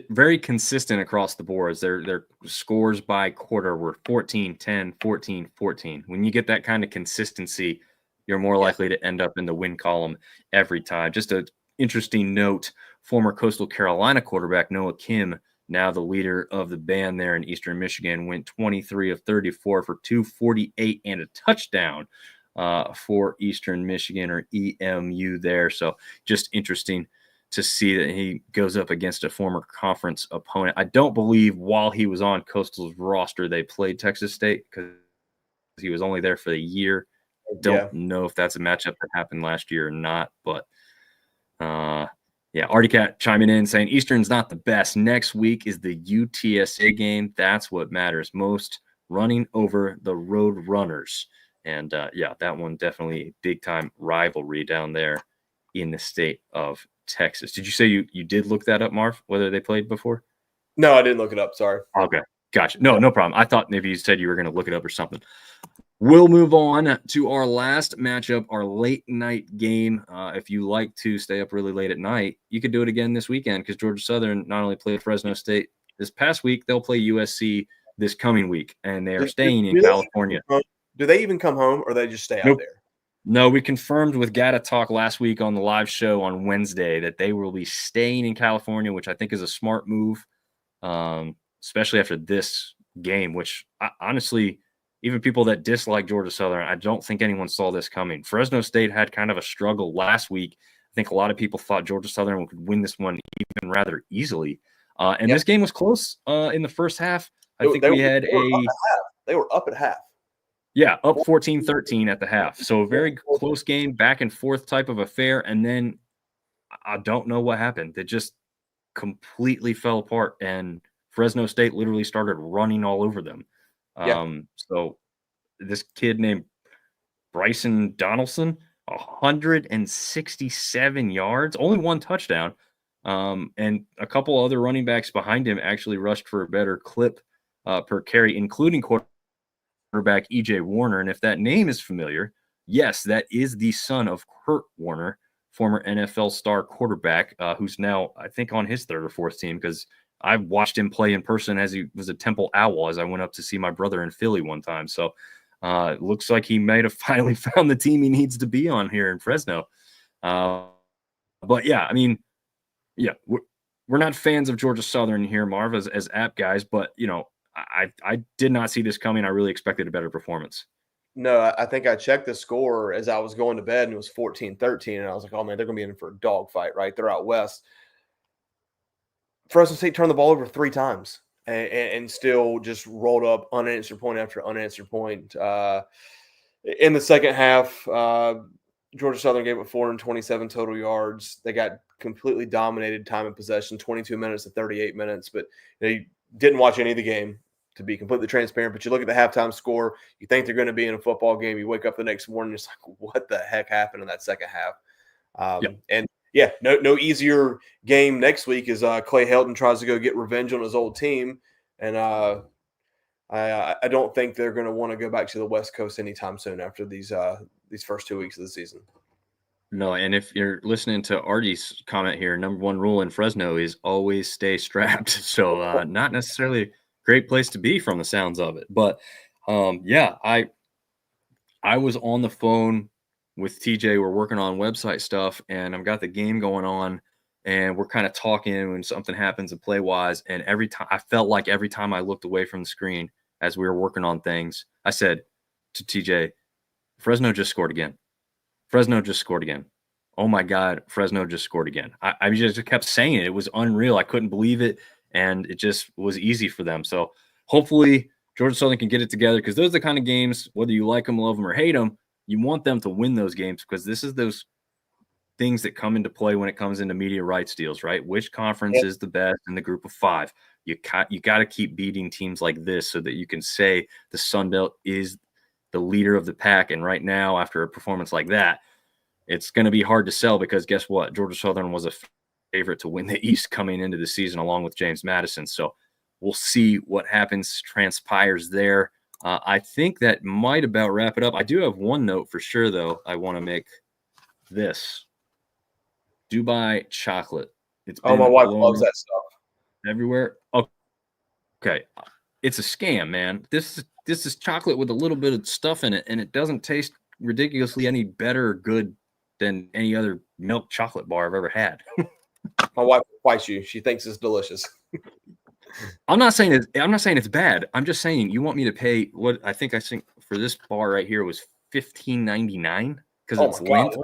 very consistent across the boards. Their scores by quarter were 14-10, 14-14. When you get that kind of consistency, you're more likely to end up in the win column every time. Just an interesting note, former Coastal Carolina quarterback Noah Kim, now the leader of the band there in Eastern Michigan, went 23 of 34 for 248 and a touchdown for Eastern Michigan, or EMU there. So just interesting to see that he goes up against a former conference opponent. I don't believe while he was on Coastal's roster they played Texas State because he was only there for the year. Don't know if that's a matchup that happened last year or not, but Artie Cat chiming in saying Eastern's not the best. Next week is the UTSA game. That's what matters most, running over the Road Runners. And that one definitely a big-time rivalry down there in the state of Texas. Did you say you did look that up, Marv, whether they played before? No, I didn't look it up. Sorry. Okay. Gotcha. No problem. I thought maybe you said you were going to look it up or something. We'll move on to our last matchup, our late night game. If you like to stay up really late at night, you could do it again this weekend because Georgia Southern not only played Fresno State this past week, they'll play USC this coming week, and they are staying in California. Do they even come home, or they just stay out there? No, we confirmed with Gata Talk last week on the live show on Wednesday that they will be staying in California, which I think is a smart move, especially after this game, which honestly, even people that dislike Georgia Southern, I don't think anyone saw this coming. Fresno State had kind of a struggle last week. I think a lot of people thought Georgia Southern could win this one even rather easily. This game was close in the first half. I think we had they were up at half. Yeah, up 14-13 at the half. So a very close game, back and forth type of affair. And then I don't know what happened. It just completely fell apart, and Fresno State literally started running all over them. Yeah. So this kid named Bryson Donaldson, 167 yards, only one touchdown. And a couple other running backs behind him actually rushed for a better clip per carry, including quarterback E.J. Warner. And if that name is familiar, yes, that is the son of Kurt Warner, former NFL star quarterback, who's now, I think, on his third or fourth team, because I watched him play in person as he was a Temple Owl as I went up to see my brother in Philly one time. So it looks like he might have finally found the team he needs to be on here in Fresno. But yeah, I mean, yeah, we're not fans of Georgia Southern here, Marv, as app guys, but I did not see this coming. I really expected a better performance. No, I think I checked the score as I was going to bed, and it was 14-13, and I was like, oh man, they're going to be in for a dogfight, right? They're out west. Fresno State turned the ball over 3 times and still just rolled up unanswered point after unanswered point. In the second half, Georgia Southern gave it 427 total yards. They got completely dominated time of possession, 22 minutes to 38 minutes. But you didn't watch any of the game, to be completely transparent. But you look at the halftime score, you think they're going to be in a football game. You wake up the next morning, it's like, what the heck happened in that second half? And yeah, no easier game next week as Clay Helton tries to go get revenge on his old team. And I don't think they're going to want to go back to the West Coast anytime soon after these first 2 weeks of the season. No, and if you're listening to Artie's comment here, number one rule in Fresno is always stay strapped. So not necessarily a great place to be from the sounds of it. But yeah, I was on the phone with TJ. We're working on website stuff, and I've got the game going on, and we're kind of talking when something happens and play wise. And every time I felt like every time I looked away from the screen as we were working on things, I said to TJ, Fresno just scored again. Fresno just scored again. Oh my God, Fresno just scored again. I just kept saying it. It was unreal. I couldn't believe it. And it just was easy for them. So hopefully Georgia Southern can get it together, because those are the kind of games, whether you like them, love them, or hate them, you want them to win those games, because this is those things that come into play when it comes into media rights deals, right? Which conference is the best in the group of 5? You got to keep beating teams like this so that you can say the Sun Belt is the leader of the pack. And right now, after a performance like that, it's going to be hard to sell, because guess what? Georgia Southern was a favorite to win the East coming into the season along with James Madison. So we'll see what happens, transpires there. I think that might about wrap it up. I do have one note for sure, though. I want to make this Dubai chocolate. It's been my wife loves that stuff everywhere. Okay. It's a scam, man. This is chocolate with a little bit of stuff in it, and it doesn't taste ridiculously any better or good than any other milk chocolate bar I've ever had. My wife fights you. She thinks it's delicious. I'm not saying it's bad. I'm just saying, you want me to pay what I think for this bar right here was $15.99 because it's Lent.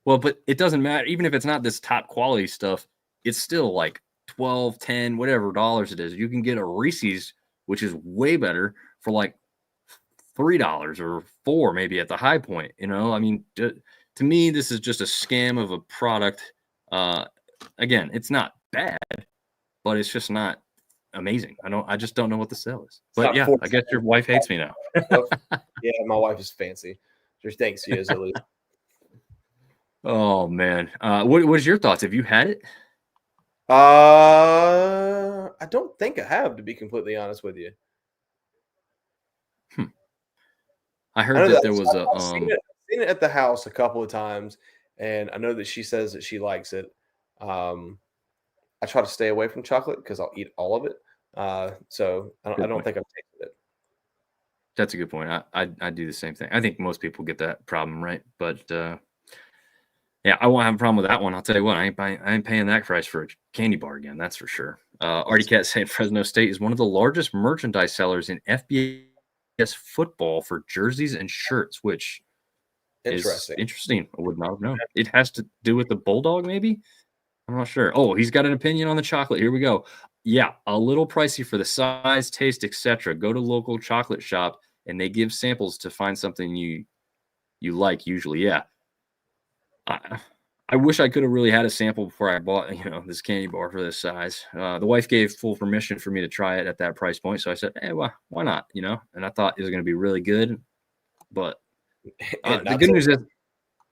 Well, but it doesn't matter. Even if it's not this top quality stuff, it's still like 12, 10, whatever dollars it is. You can get a Reese's, which is way better, for like $3 or $4 maybe at the high point. I mean, to me, this is just a scam of a product. Again, it's not bad, but it's just not amazing. I just don't know what the sell is. But yeah, I guess your wife hates me now. Yeah, my wife is fancy. She thinks she is, at least. Oh man, what is your thoughts? Have you had it? I don't think I have, to be completely honest with you. I heard that there was I've seen it at the house a couple of times, and I know that she says that she likes it. I try to stay away from chocolate because I'll eat all of it. So I don't think I've tasted it. That's a good point. I do the same thing. I think most people get that problem, right? But yeah, I won't have a problem with that one. I'll tell you what, I ain't paying that price for a candy bar again. That's for sure. Artie Cat saying Fresno State is one of the largest merchandise sellers in FBS football for jerseys and shirts, which is interesting. I would not have known. It has to do with the Bulldog, maybe? I'm not sure. Oh, he's got an opinion on the chocolate. Here we go. Yeah, a little pricey for the size, taste, etc. Go to local chocolate shop and they give samples to find something you like. Usually, yeah. I wish I could have really had a sample before I bought, this candy bar for this size. The wife gave full permission for me to try it at that price point, so I said, "Hey, well, why not?" And I thought it was going to be really good. But the good news is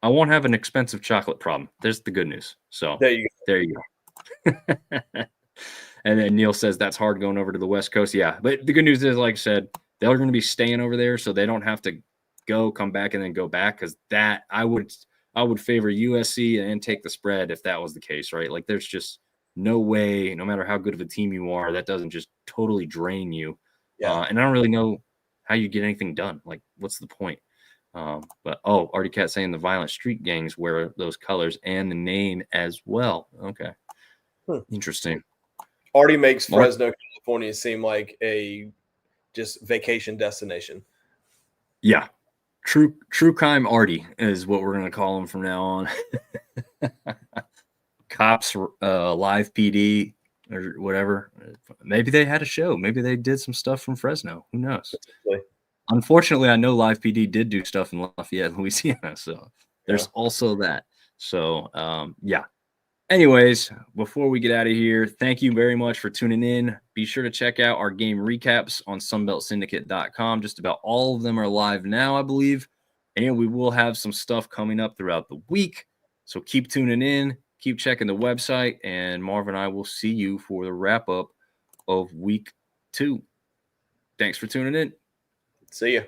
I won't have an expensive chocolate problem. There's the good news. So there you go. And then Neil says that's hard going over to the West Coast. Yeah, but the good news is, like I said, they're going to be staying over there, so they don't have to come back, and then go back. Because that I would favor USC and take the spread if that was the case, right? Like, there's just no way, no matter how good of a team you are, that doesn't just totally drain you. Yeah. And I don't really know how you get anything done. Like, what's the point? But Artie Cat saying the violent street gangs wear those colors and the name as well. Okay, interesting. Artie makes Fresno, California seem like a just vacation destination. Yeah. True crime Artie is what we're going to call him from now on. Cops, live PD or whatever. Maybe they had a show. Maybe they did some stuff from Fresno. Who knows? Unfortunately, I know live PD did do stuff in Lafayette, Louisiana. So there's also that. So, yeah. Anyways, before we get out of here, thank you very much for tuning in. Be sure to check out our game recaps on sunbeltsyndicate.com. Just about all of them are live now, I believe. And we will have some stuff coming up throughout the week. So keep tuning in, keep checking the website, and Marv and I will see you for the wrap-up of week 2. Thanks for tuning in. See ya.